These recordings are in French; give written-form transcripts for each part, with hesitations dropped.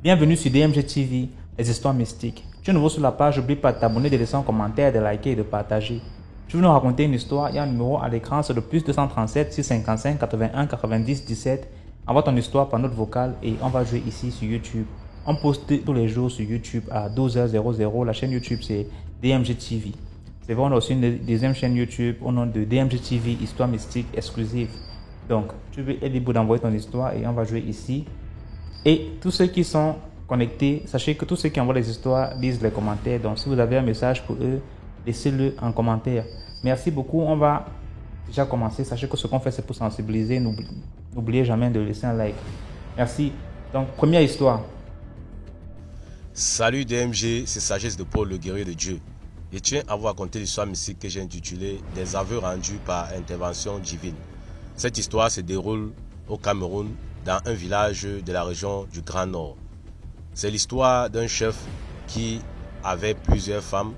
Bienvenue sur DMG TV, les histoires mystiques. Tu es nouveau sur la page, n'oublie pas de t'abonner, de laisser un commentaire, de liker et de partager. Je vais nous raconter une histoire, il y a un numéro à l'écran, c'est le plus 237 655 81 90 17. Envoie ton histoire par note vocale et on va jouer ici sur YouTube. On poste tous les jours sur YouTube à 12h00. La chaîne YouTube c'est DMG TV. C'est vrai, on a aussi une deuxième chaîne YouTube au nom de DMG TV, histoire mystique exclusive. Donc, tu es libre d'envoyer ton histoire et on va jouer ici. Et tous ceux qui sont connectés, sachez que tous ceux qui envoient les histoires lisent les commentaires. Donc, si vous avez un message pour eux, laissez-le en commentaire. Merci beaucoup. On va déjà commencer. Sachez que ce qu'on fait, c'est pour sensibiliser. N'oubliez jamais de laisser un like. Merci. Donc, première histoire. Salut DMG, c'est Sagesse de Paul, le guerrier de Dieu. Je tiens à vous raconter l'histoire mystique que j'ai intitulée Des aveux rendus par intervention divine. Cette histoire se déroule au Cameroun, dans un village de la région du Grand Nord. C'est l'histoire d'un chef qui avait plusieurs femmes,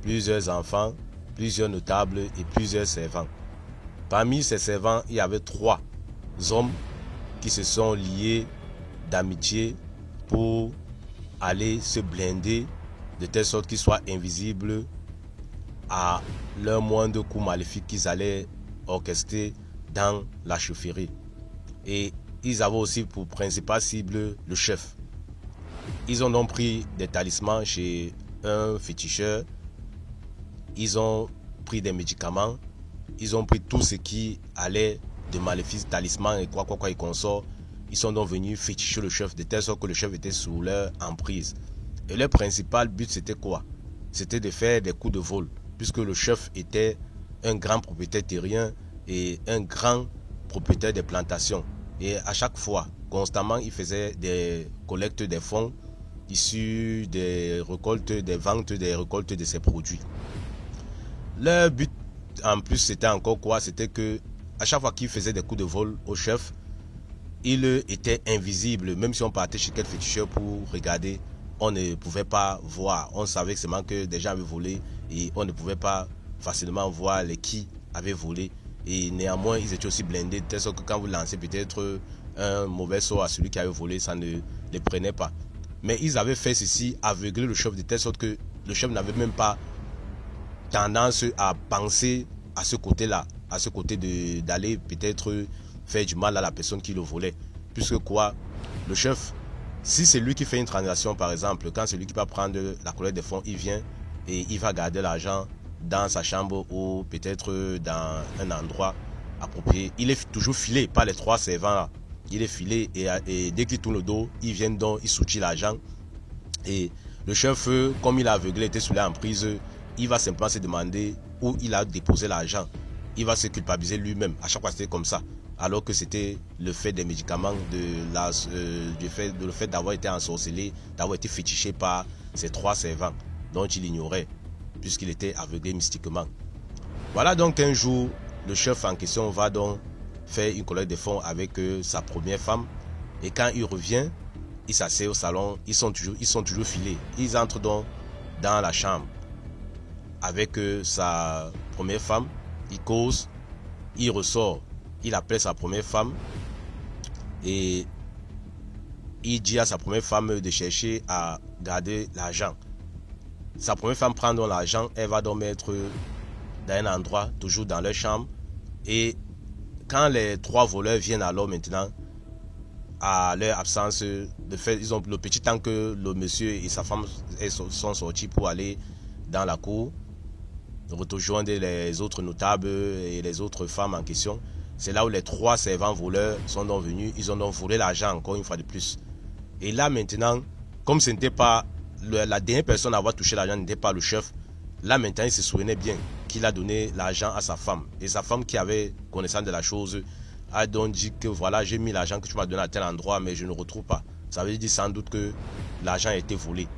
plusieurs enfants, plusieurs notables et plusieurs servants. Parmi ces servants, il y avait 3 hommes qui se sont liés d'amitié pour aller se blinder de telle sorte qu'ils soient invisibles à leur moindre coup maléfique qu'ils allaient orchestrer dans la chaufferie. Et ils avaient aussi pour principale cible le chef. Ils ont donc pris des talismans chez un féticheur. Ils ont pris des médicaments. Ils ont pris tout ce qui allait de maléfices, talismans et quoi et consort. Ils sont donc venus féticher le chef de telle sorte que le chef était sous leur emprise. Et leur principal but c'était quoi? C'était de faire des coups de vol. Puisque le chef était un grand propriétaire terrien et un grand propriétaire des plantations. Et à chaque fois, constamment, il faisait des collectes des fonds issus des récoltes, des ventes des récoltes de ses produits. Leur but, en plus, c'était encore quoi? C'était que à chaque fois qu'il faisait des coups de vol au chef, il était invisible. Même si on partait chez quel féticheur pour regarder, on ne pouvait pas voir. On savait seulement que des gens avaient volé et on ne pouvait pas facilement voir les qui avaient volé. Et néanmoins, ils étaient aussi blindés, de telle sorte que quand vous lancez peut-être un mauvais sort à celui qui avait volé, ça ne les prenait pas. Mais ils avaient fait ceci, aveugler le chef, de telle sorte que le chef n'avait même pas tendance à penser à ce côté-là, à ce côté d'aller peut-être faire du mal à la personne qui le volait. Puisque quoi, le chef, si c'est lui qui fait une transaction par exemple, quand c'est lui qui va prendre la collecte des fonds, il vient et il va garder l'argent dans sa chambre ou peut-être dans un endroit approprié. Il est toujours filé par les 3 servants là. Il est filé et dès qu'il tourne le dos, ils viennent donc, ils soutient l'argent. Et le chef, comme il a aveuglé, était sous l'emprise, il va simplement se demander où il a déposé l'argent. Il va se culpabiliser lui-même. À chaque fois c'était comme ça. Alors que c'était le fait des médicaments, le fait d'avoir été ensorcelé, d'avoir été fétiché par ces 3 servants dont il ignorait, puisqu'il était aveuglé mystiquement. Voilà donc un jour, le chef en question va donc faire une collecte de fonds avec sa première femme. Et quand il revient, il s'assied au salon, ils sont toujours filés. Ils entrent donc dans la chambre avec sa première femme, il cause, il ressort, il appelle sa première femme et il dit à sa première femme de chercher à garder l'argent. Sa première femme prend donc l'argent, elle va donc mettre dans un endroit, toujours dans leur chambre. Et quand les 3 voleurs viennent alors maintenant, à leur absence, ils ont le petit temps que le monsieur et sa femme sont sortis pour aller dans la cour, rejoindre les autres notables et les autres femmes en question. C'est là où les 3 servants voleurs sont donc venus, ils ont donc volé l'argent encore une fois de plus. Et là maintenant, comme ce n'était pas la dernière personne à avoir touché l'argent n'était pas le chef, là maintenant il se souvenait bien qu'il a donné l'argent à sa femme. Et sa femme qui avait connaissance de la chose a donc dit que voilà, j'ai mis l'argent que tu m'as donné à tel endroit mais je ne retrouve pas. Ça veut dire sans doute que l'argent a été volé.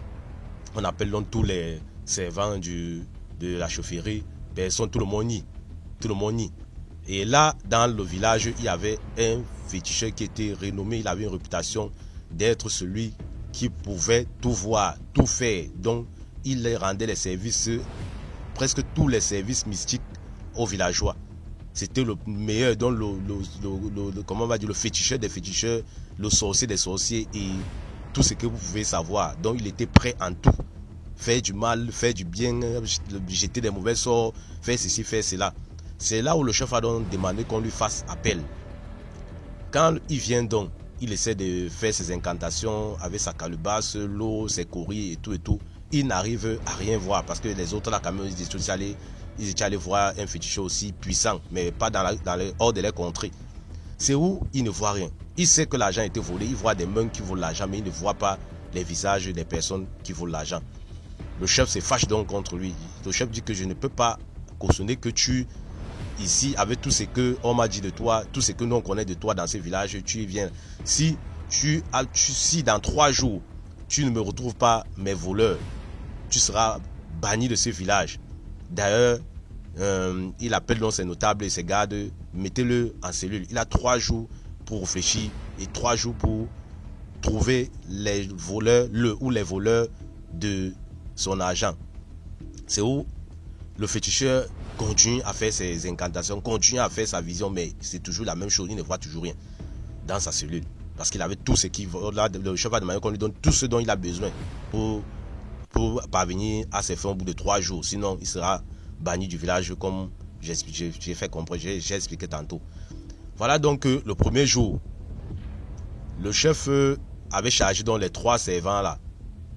On appelle donc tous les servants de la chaufferie, personne, tout le monde nie. Et là, dans le village, il y avait un féticheur qui était renommé, il avait une réputation d'être celui qui pouvait tout voir, tout faire. Donc, il rendait les services, presque tous les services mystiques aux villageois. C'était le meilleur, donc comment on va dire, le féticheur des féticheurs, le sorcier des sorciers et tout ce que vous pouvez savoir. Donc il était prêt en tout. Faire du mal, faire du bien, jeter des mauvais sorts, faire ceci, faire cela. C'est là où le chef a donc demandé qu'on lui fasse appel. Quand il vient donc, il essaie de faire ses incantations avec sa calebasse, l'eau, ses courriers et tout. Il n'arrive à rien voir parce que les autres là quand même ils étaient allés voir un féticheur aussi puissant, mais pas hors de les contrées. C'est où il ne voit rien. Il sait que l'argent a été volé, il voit des mains qui volent l'argent, mais il ne voit pas les visages des personnes qui volent l'argent. Le chef se fâche donc contre lui. Le chef dit que je ne peux pas cautionner que tu, ici, avec tout ce qu'on m'a dit de toi, tout ce que nous on connaît de toi dans ce village, tu viens. Si dans 3 jours, tu ne me retrouves pas mes voleurs, tu seras banni de ce village. D'ailleurs, il appelle donc ses notables et ses gardes, mettez-le en cellule. Il a 3 jours pour réfléchir et 3 jours pour trouver les voleurs, les voleurs de son argent. C'est où le féticheur continue à faire ses incantations, continue à faire sa vision, mais c'est toujours la même chose, il ne voit toujours rien dans sa cellule. Parce qu'il avait tout ce qu'il veut. Là, le chef a demandé qu'on lui donne tout ce dont il a besoin pour parvenir à ses fins au bout de 3 jours. Sinon, il sera banni du village comme j'ai fait comprendre, j'ai expliqué tantôt. Voilà donc le premier jour, le chef avait chargé donc les 3 servants là,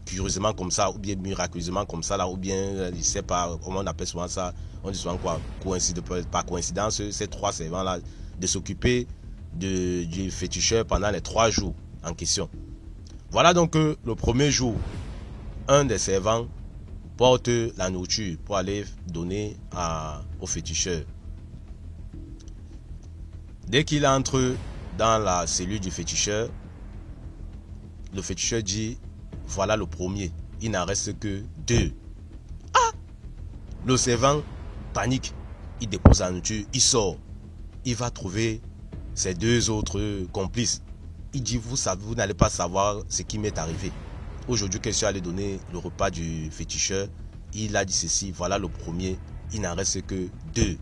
curieusement comme ça, ou bien miraculeusement comme ça là, ou bien, je ne sais pas comment on appelle souvent ça, on dit souvent quoi, par coïncidence, ces 3 servants là, de s'occuper du féticheur pendant les 3 jours en question. Voilà donc le premier jour, un des servants porte la nourriture pour aller donner au féticheur. Dès qu'il entre dans la cellule du féticheur, le féticheur dit voilà le premier, il n'en reste que 2. Ah! Le servant panique, il dépose la nourriture, il sort, il va trouver ses 2 autres complices. Il dit vous n'allez pas savoir ce qui m'est arrivé. Aujourd'hui, quelqu'un allait donner le repas du féticheur. Il a dit ceci, voilà le premier, il n'en reste que 2.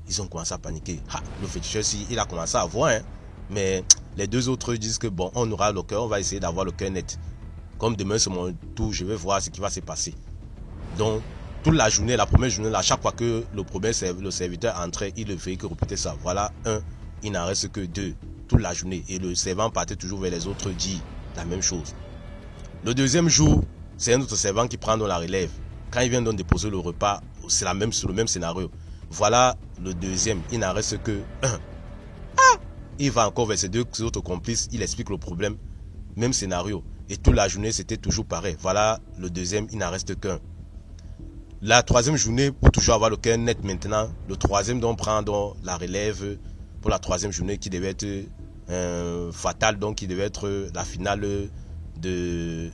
Ils ont commencé à paniquer. Le féticheur, il a commencé à voir, hein, mais les 2 autres disent que bon, on aura le cœur, on va essayer d'avoir le cœur net. Comme demain c'est mon tour, je vais voir ce qui va se passer. Donc, toute la journée, la première journée, là, chaque fois que le serviteur entrait, il ne faisait que répéter ça. Voilà, 1, il n'en reste que 2. Toute la journée. Et le servant partait toujours vers les autres, dit la même chose. Le deuxième jour, c'est un autre servant qui prend dans la relève. Quand il vient donc déposer le repas, c'est sur le même scénario. Voilà le deuxième, il n'en reste que 1. Il va encore vers ses 2 autres complices, il explique le problème, même scénario. Et toute la journée, c'était toujours pareil. Voilà le deuxième, il n'en reste qu'un. La 3e journée, pour toujours avoir le cœur net maintenant, le 3e donc prend donc la relève pour la 3e journée qui devait être fatale, donc qui devait être la finale du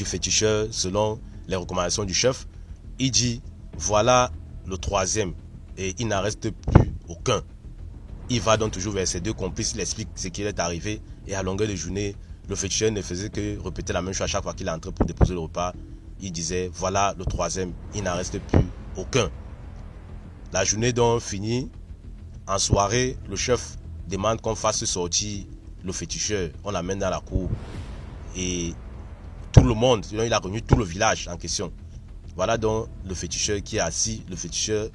féticheur selon les recommandations du chef. Il dit voilà le 3e et il n'en reste plus aucun. Il va donc toujours vers ses 2 complices, il explique ce qui est arrivé et à longueur de journée, le féticheur ne faisait que répéter la même chose à chaque fois qu'il entrait pour déposer le repas. Il disait voilà le 3e, il n'en reste plus aucun. La journée donc finie. En soirée, le chef demande qu'on fasse sortir le féticheur. On l'amène dans la cour. Et tout le monde, il a réuni tout le village en question. Voilà donc le féticheur qui est assis. Le féticheur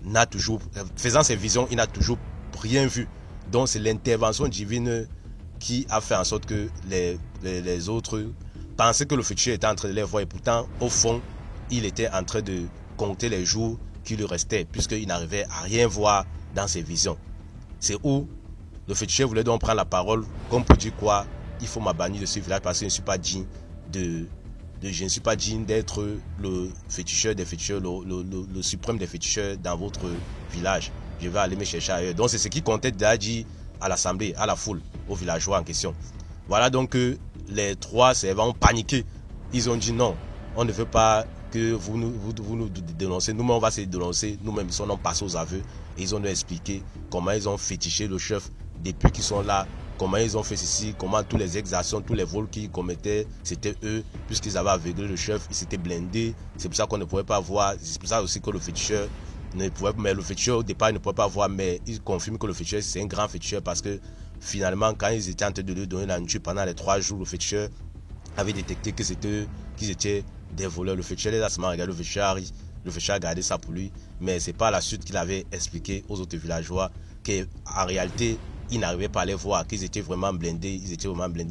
n'a toujours, faisant ses visions, il n'a toujours rien vu. Donc c'est l'intervention divine qui a fait en sorte que les autres pensaient que le féticheur était en train de les voir. Et pourtant, au fond, il était en train de compter les jours qui lui restaient, puisqu'il n'arrivait à rien voir dans ses visions. C'est où le féticheur voulait donc prendre la parole, comme pour dire quoi, il faut m'abannir de ce village parce que je ne suis pas digne je ne suis pas digne d'être le féticheur des féticheurs, le suprême des féticheurs dans votre village. Je vais aller me chercher ailleurs. Donc c'est ce qui comptait déjà dit à l'assemblée, à la foule, aux villageois en question. Voilà donc les 3 servants ont paniqué. Ils ont dit non, on ne veut pas que vous nous dénoncez. Nous-mêmes, on va se dénoncer. Nous-mêmes, ils sont passés aux aveux. Et ils ont nous expliqué comment ils ont fétiché le chef depuis qu'ils sont là. Comment ils ont fait ceci, comment toutes les exactions, tous les vols qu'ils commettaient, c'était eux, puisqu'ils avaient aveuglé le chef, ils s'étaient blindés. C'est pour ça qu'on ne pouvait pas voir. C'est pour ça aussi que le féticheur mais le féticheur au départ ne pouvait pas voir, mais il confirme que le féticheur c'est un grand féticheur parce que finalement quand ils étaient en train de lui donner la nourriture pendant les 3 jours, le féticheur avait détecté que qu'ils étaient des voleurs. Le féticheur les a seulement regardé, le féticheur a gardé ça pour lui, mais c'est par la suite qu'il avait expliqué aux autres villageois qu'en réalité ils n'arrivaient pas à les voir, qu'ils étaient vraiment blindés,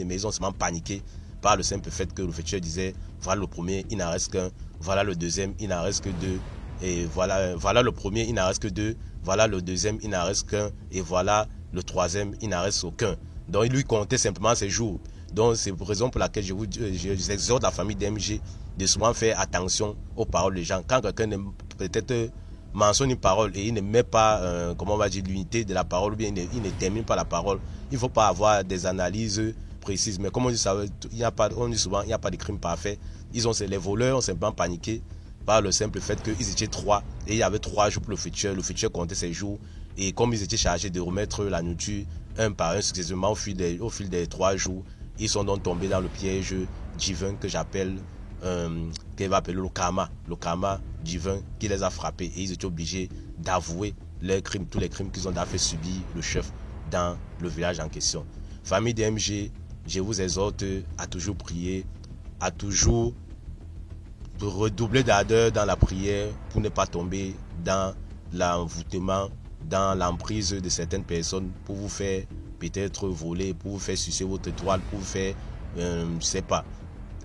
mais ils ont seulement paniqué par le simple fait que le féticheur disait voilà le premier, il n'en reste qu'un, voilà le deuxième, il n'en reste que deux, et voilà le premier, il n'en reste que deux, voilà le deuxième, il n'en reste qu'un, et voilà le troisième, il n'en reste aucun. Donc il lui comptait simplement ses jours. Donc c'est pour raison pour laquelle je exhorte la famille DMG de souvent faire attention aux paroles des gens. Quand quelqu'un peut-être mentionne une parole et il ne met pas, comment on va dire, l'unité de la parole, ou bien il ne termine pas la parole, il ne faut pas avoir des analyses précises. Mais comme on dit, on dit souvent, il n'y a pas de crime parfait. Les voleurs ont simplement paniqué par le simple fait qu'ils étaient 3 et il y avait 3 jours pour le féticheur. Le féticheur comptait ses jours et comme ils étaient chargés de remettre la nourriture un par un successivement au fil des 3 jours, ils sont donc tombés dans le piège divin que j'appelle, qu'il va appeler le karma divin qui les a frappés et ils étaient obligés d'avouer leurs crimes, tous les crimes qu'ils ont fait subir le chef dans le village en question. Famille DMG, je vous exhorte à toujours prier, à toujours redoubler d'ardeur dans la prière pour ne pas tomber dans l'envoûtement, dans l'emprise de certaines personnes pour vous faire peut-être voler, pour vous faire sucer votre étoile, pour vous faire, je sais pas,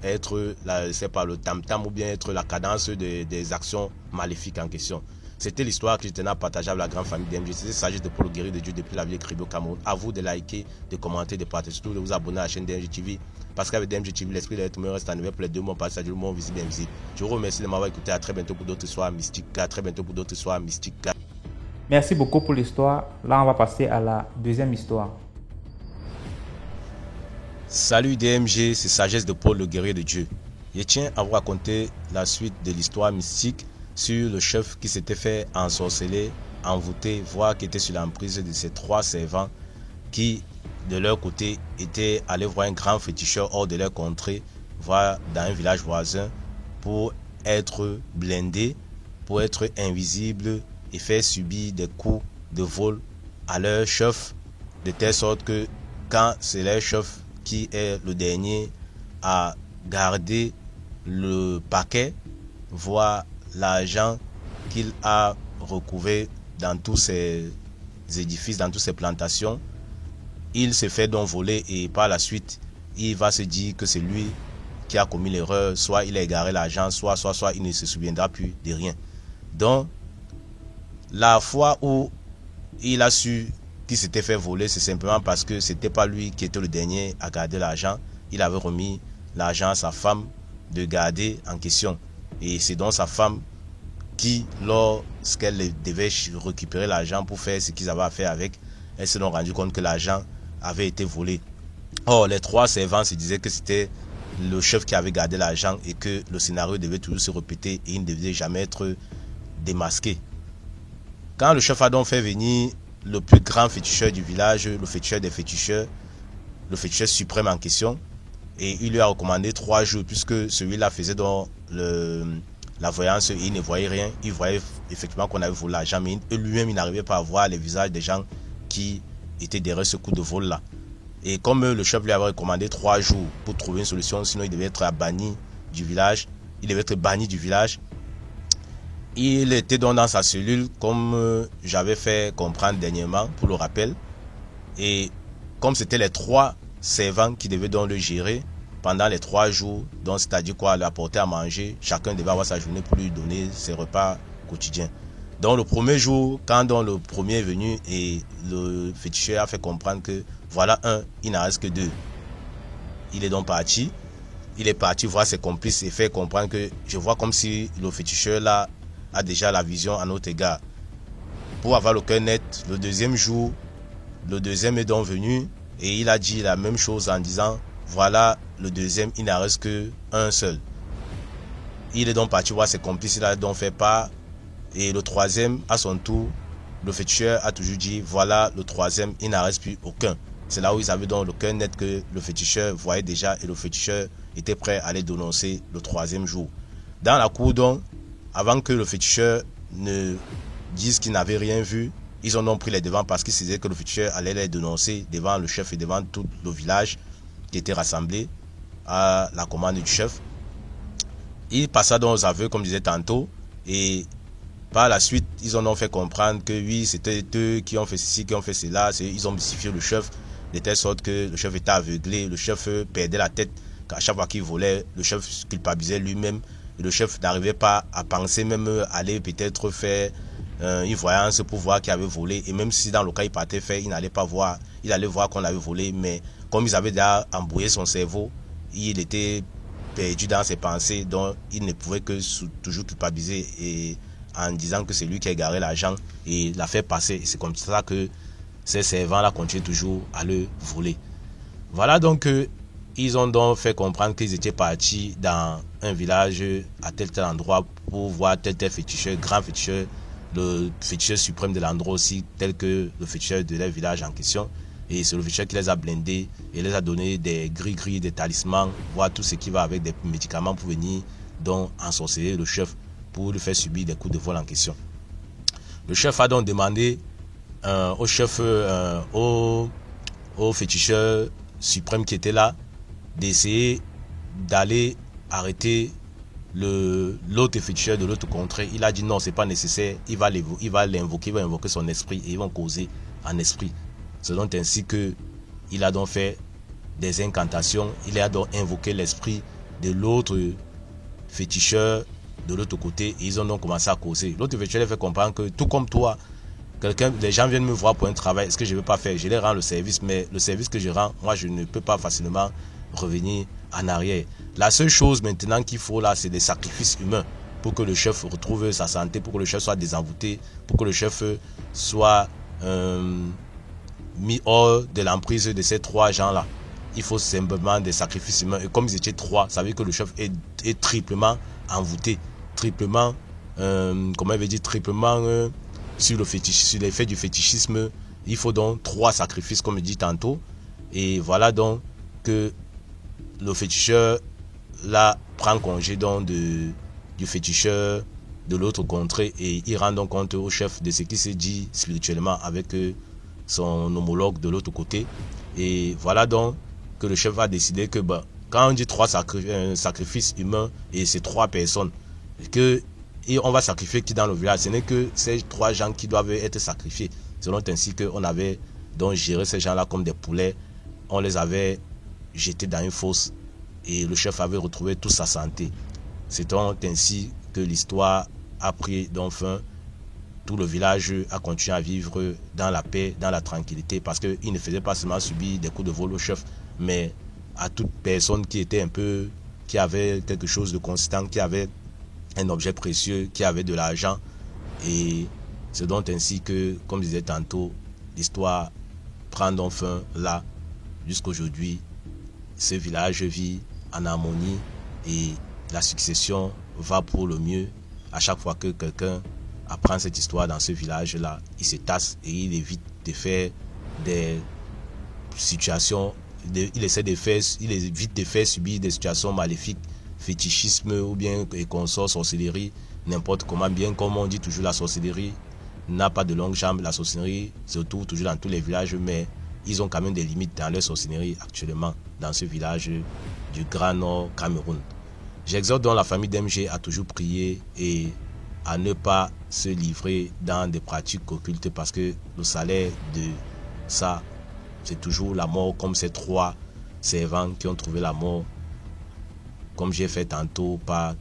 être le tam-tam ou bien être la cadence des actions maléfiques en question. C'était l'histoire que je tenais à partager avec la grande famille DMG. C'était Sagesse de Paul le guerrier de Dieu depuis la ville Cribé au Cameroun. À vous de liker, de commenter, de partager, surtout de vous abonner à la chaîne DMG TV. Parce qu'avec DMG TV, l'esprit de l'être humain reste à nouveau pour les 2 mois passés, le monde visible et invisible. Je vous remercie de m'avoir écouté. À très bientôt pour d'autres histoires mystiques. À très bientôt pour d'autres histoires mystiques. Merci beaucoup pour l'histoire. Là, on va passer à la deuxième histoire. Salut DMG, c'est Sagesse de Paul le guerrier de Dieu. Je tiens à vous raconter la suite de l'histoire mystique sur le chef qui s'était fait ensorceler, envoûter, voire qui était sur l'emprise de ces 3 servants qui, de leur côté, étaient allés voir un grand féticheur hors de leur contrée, voire dans un village voisin, pour être blindés, pour être invisibles et faire subir des coups de vol à leur chef, de telle sorte que quand c'est leur chef qui est le dernier à garder le paquet, voire l'argent qu'il a recouvert dans tous ces édifices, dans toutes ces plantations, il se fait donc voler et par la suite, il va se dire que c'est lui qui a commis l'erreur, soit il a égaré l'argent, soit il ne se souviendra plus de rien. Donc, la fois où il a su qu'il s'était fait voler, c'est simplement parce que c'était pas lui qui était le dernier à garder l'argent. Il avait remis l'argent à sa femme de garder en question. Et c'est donc sa femme qui, lorsqu'elle devait récupérer l'argent pour faire ce qu'ils avaient à faire avec, elle s'est donc rendu compte que l'argent avait été volé. Or, les 3 servants se disaient que c'était le chef qui avait gardé l'argent et que le scénario devait toujours se répéter et il ne devait jamais être démasqué. Quand le chef a donc fait venir le plus grand féticheur du village, le féticheur des féticheurs, le féticheur suprême en question, et il lui a recommandé 3 jours puisque celui-là faisait donc la voyance et il ne voyait rien. Il voyait effectivement qu'on avait volé l'argent, mais lui-même il n'arrivait pas à voir les visages des gens qui étaient derrière ce coup de vol-là. Et comme le chef lui avait recommandé 3 jours pour trouver une solution, sinon il devait être banni du village, il était donc dans sa cellule comme j'avais fait comprendre dernièrement pour le rappel. Et comme c'était les 3 servants qui devaient donc le gérer pendant les 3 jours, donc c'est-à-dire quoi, lui apporter à manger, chacun devait avoir sa journée pour lui donner ses repas quotidiens. Donc le premier jour, quand donc le premier est venu et le féticheur a fait comprendre que voilà il n'en reste que 2. Il est donc parti. Il est parti voir ses complices et faire comprendre que je vois comme si le féticheur là a déjà la vision à notre égard. Pour avoir le cœur net, le deuxième jour, le deuxième est donc venu et il a dit la même chose en disant voilà le deuxième, il n'en reste que un seul. Il est donc parti voir ses complices, il a donc fait part. Et le troisième, à son tour, le féticheur a toujours dit voilà le troisième, il n'en reste plus aucun. C'est là où ils avaient donc le cœur net que le féticheur voyait déjà et le féticheur était prêt à les dénoncer le 3e jour. Dans la cour donc, avant que le féticheur ne disent qu'ils n'avaient rien vu. Ils ont donc pris les devants parce qu'ils se disaient que le féticheur allait les dénoncer devant le chef et devant tout le village qui était rassemblé à la commande du chef. Il passa donc aux aveux, comme je disais tantôt, et par la suite, ils ont donc fait comprendre que oui, c'était eux qui ont fait ceci, qui ont fait cela. Ils ont mystifié le chef de telle sorte que le chef était aveuglé, le chef perdait la tête à chaque fois qu'il volait, le chef culpabilisait lui-même, et le chef n'arrivait pas à penser même aller peut-être faire une voyance pour voir qui avait volé, et même si dans le cas il partait faire, il n'allait pas voir, il allait voir qu'on avait volé, mais comme ils avaient déjà embrouillé son cerveau, il était perdu dans ses pensées, donc il ne pouvait que toujours culpabiliser et en disant que c'est lui qui a égaré l'argent et l'a fait passer. C'est comme ça que ces servants-là continuent toujours à le voler. Voilà donc ils ont donc fait comprendre qu'ils étaient partis dans un village à tel endroit pour voir tel féticheur, grand féticheur, le féticheur suprême de l'endroit aussi, tel que le féticheur de leur village en question. Et c'est le féticheur qui les a blindés et les a donné des gris-gris, des talismans, voire tout ce qui va avec des médicaments pour venir donc ensorceler le chef pour lui faire subir des coups de vol en question. Le chef a donc demandé au chef, au féticheur suprême qui était là, d'essayer d'aller arrêter l'autre féticheur de l'autre contrée. Il a dit non, c'est pas nécessaire, il va l'invoquer, il va invoquer son esprit et ils vont causer en esprit. C'est donc ainsi que il a donc fait des incantations, il a donc invoqué l'esprit de l'autre féticheur de l'autre côté et ils ont donc commencé à causer. L'autre féticheur fait comprendre que tout comme toi, les gens viennent me voir pour un travail, est-ce que je ne veux pas faire? Je les rends le service, mais le service que je rends, moi je ne peux pas facilement revenir en arrière. La seule chose maintenant qu'il faut là, c'est des sacrifices humains pour que le chef retrouve sa santé, pour que le chef soit désenvoûté, pour que le chef soit mis hors de l'emprise de ces trois gens-là. Il faut simplement des sacrifices humains. Et comme ils étaient trois, ça veut dire que le chef est triplement envoûté, triplement, comment il veut dire, triplement sur l'effet du fétichisme. Il faut donc trois sacrifices, comme je dis tantôt. Et voilà donc que le féticheur là prend congé donc du féticheur de l'autre contrée et il rend donc compte au chef de ce qui s'est dit spirituellement avec son homologue de l'autre côté. Et voilà donc que le chef va décider que quand on dit trois sacrifices humains et c'est trois personnes, et on va sacrifier qui dans le village, ce n'est que ces trois gens qui doivent être sacrifiés. Selon ainsi qu'on avait donc géré ces gens-là comme des poulets, on les avait jetés dans une fosse et le chef avait retrouvé toute sa santé. C'est donc ainsi que l'histoire a pris donc fin. Tout le village a continué à vivre dans la paix, dans la tranquillité, parce qu'il ne faisait pas seulement subir des coups de vol au chef, mais à toute personne qui était qui avait quelque chose de consistant, qui avait un objet précieux, qui avait de l'argent. Et c'est donc ainsi que, comme je disais tantôt, l'histoire prend donc fin là. Jusqu'aujourd'hui, ce village vit en harmonie et la succession va pour le mieux. À chaque fois que quelqu'un apprend cette histoire dans ce village-là, il se tasse et il évite de faire des situations, il évite de faire subir des situations maléfiques, fétichisme ou bien consorts, sorcellerie, n'importe comment. Bien comme on dit toujours, la sorcellerie n'a pas de longues jambes, la sorcellerie se trouve toujours dans tous les villages, mais ils ont quand même des limites dans leur sorcellerie actuellement dans ce village du Grand Nord Cameroun. J'exhorte donc la famille d'MG à toujours prier et à ne pas se livrer dans des pratiques occultes parce que le salaire de ça, c'est toujours la mort, comme ces trois servants qui ont trouvé la mort, comme j'ai fait tantôt, pas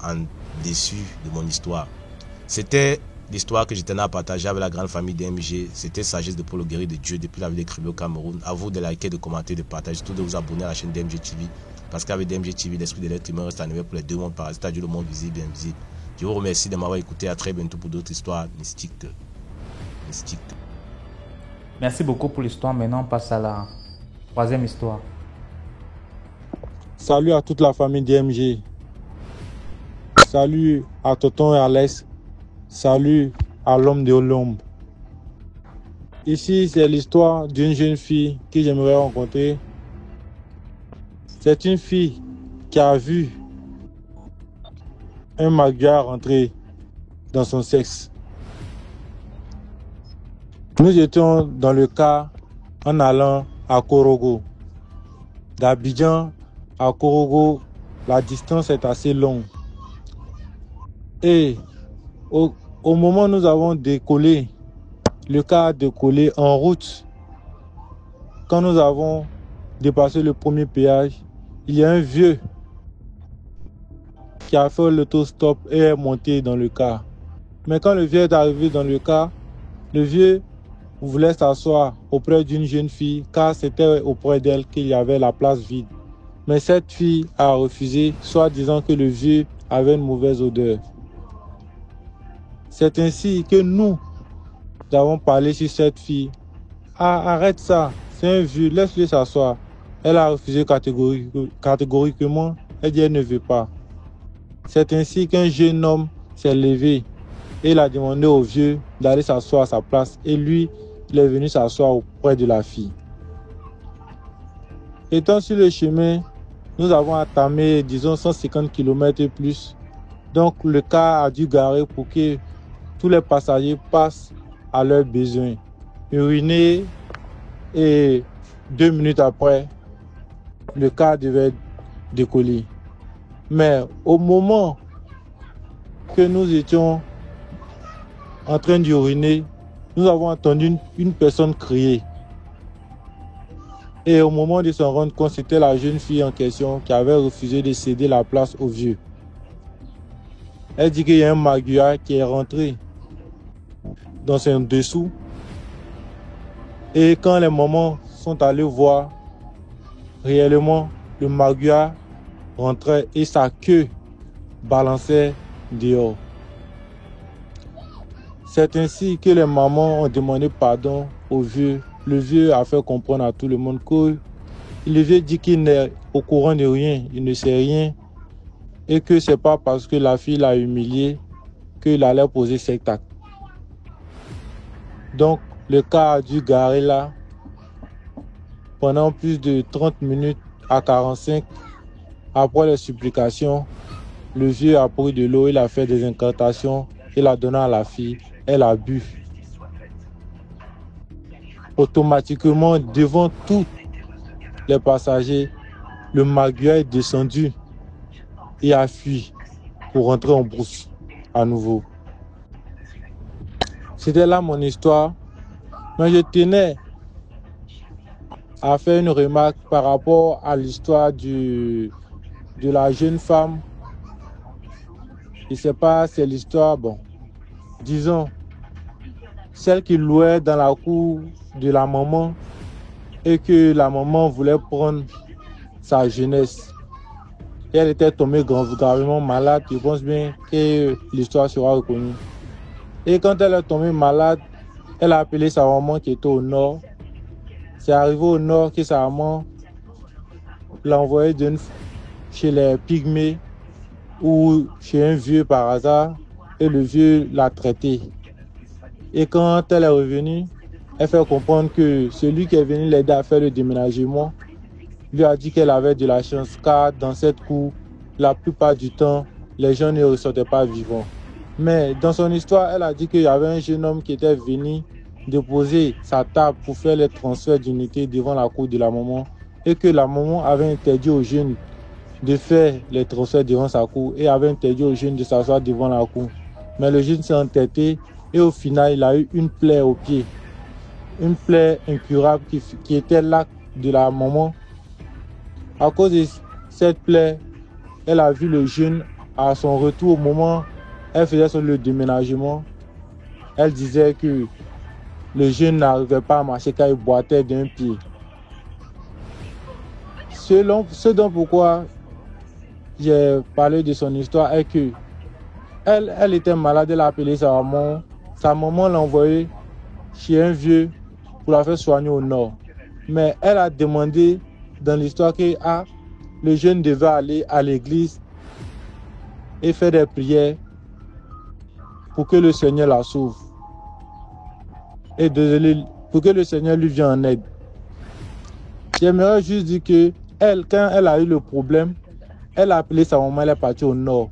en dessus de mon histoire. C'était l'histoire que je tenais à partager avec la grande famille d'MG. C'était Sagesse de Paul le Guerrier de Dieu depuis la ville de Cribé au Cameroun. À vous de liker, de commenter, de partager, surtout de vous abonner à la chaîne d'MG TV. Parce qu'avec DMG TV, l'esprit de l'être humain reste à niveau pour les deux mondes parasites, le monde visible et invisible. Je vous remercie de m'avoir écouté. À très bientôt pour d'autres histoires mystiques. Merci beaucoup pour l'histoire. Maintenant, on passe à la troisième histoire. Salut à toute la famille DMG. Salut à Tonton et Alex. Salut à l'homme de l'ombre. Ici, c'est l'histoire d'une jeune fille que j'aimerais rencontrer. C'est une fille qui a vu un magyar rentrer dans son sexe. Nous étions dans le car en allant à Korogo. D'Abidjan à Korogo, la distance est assez longue. Et au moment où nous avons décollé, le car a décollé en route. Quand nous avons dépassé le premier péage, il y a un vieux qui a fait l'autostop et est monté dans le car. Mais quand le vieux est arrivé dans le car, le vieux voulait s'asseoir auprès d'une jeune fille car c'était auprès d'elle qu'il y avait la place vide. Mais cette fille a refusé, soit disant que le vieux avait une mauvaise odeur. C'est ainsi que nous avons parlé sur cette fille. Ah, arrête ça, c'est un vieux, laisse-le s'asseoir. Elle a refusé catégoriquement, elle dit elle ne veut pas. C'est ainsi qu'un jeune homme s'est levé et il a demandé au vieux d'aller s'asseoir à sa place et lui, il est venu s'asseoir auprès de la fille. Étant sur le chemin, nous avons entamé, disons, 150 km et plus. Donc le car a dû garer pour que tous les passagers passent à leurs besoins. Uriner et 2 minutes après, le car devait décoller. Mais au moment que nous étions en train d'uriner, nous avons entendu une personne crier. Et au moment de s'en rendre compte, c'était la jeune fille en question qui avait refusé de céder la place au vieux. Elle dit qu'il y a un magua qui est rentré dans son dessous. Et quand les mamans sont allés voir, réellement, le magua rentrait et sa queue balançait dehors. C'est ainsi que les mamans ont demandé pardon au vieux. Le vieux a fait comprendre à tout le monde que le vieux dit qu'il n'est au courant de rien, il ne sait rien et que c'est pas parce que la fille l'a humilié qu'il allait poser cet acte. Donc le car a dû garer là pendant plus de 30 minutes à 45. Après les supplications, le vieux a pris de l'eau, il a fait des incantations, il l'a donné à la fille, elle a bu. Automatiquement, devant tous les passagers, le magua est descendu et a fui pour rentrer en brousse à nouveau. C'était là mon histoire, mais je tenais à faire une remarque par rapport à l'histoire de la jeune femme. Je ne sais pas, c'est l'histoire, bon, disons, celle qui louait dans la cour de la maman et que la maman voulait prendre sa jeunesse. Et elle était tombée gravement malade. Je pense bien que l'histoire sera reconnue. Et quand elle est tombée malade, elle a appelé sa maman qui était au nord. C'est arrivé au nord que sa maman l'a envoyé chez les pygmées ou chez un vieux par hasard et le vieux l'a traité. Et quand elle est revenue, elle fait comprendre que celui qui est venu l'aider à faire le déménagement lui a dit qu'elle avait de la chance car dans cette cour, la plupart du temps, les gens ne ressortaient pas vivants. Mais dans son histoire, elle a dit qu'il y avait un jeune homme qui était venu déposer sa table pour faire les transferts d'unité devant la cour de la maman et que la maman avait interdit aux jeunes de faire les transferts devant sa cour et avait interdit aux jeunes de s'asseoir devant la cour. Mais le jeune s'est entêté et au final, il a eu une plaie au pied. Une plaie incurable qui était l'acte de la maman. À cause de cette plaie, elle a vu le jeune à son retour au moment où elle faisait le déménagement. Elle disait que le jeune n'arrivait pas à marcher car il boitait d'un pied. Ce dont pourquoi j'ai parlé de son histoire est que elle était malade, elle a appelé sa maman. Sa maman l'a envoyée chez un vieux pour la faire soigner au nord. Mais elle a demandé dans l'histoire que le jeune devait aller à l'église et faire des prières pour que le Seigneur la sauve. Et pour que le Seigneur lui vienne en aide. J'aimerais juste dire que quand elle a eu le problème, elle a appelé sa maman, elle est partie au nord.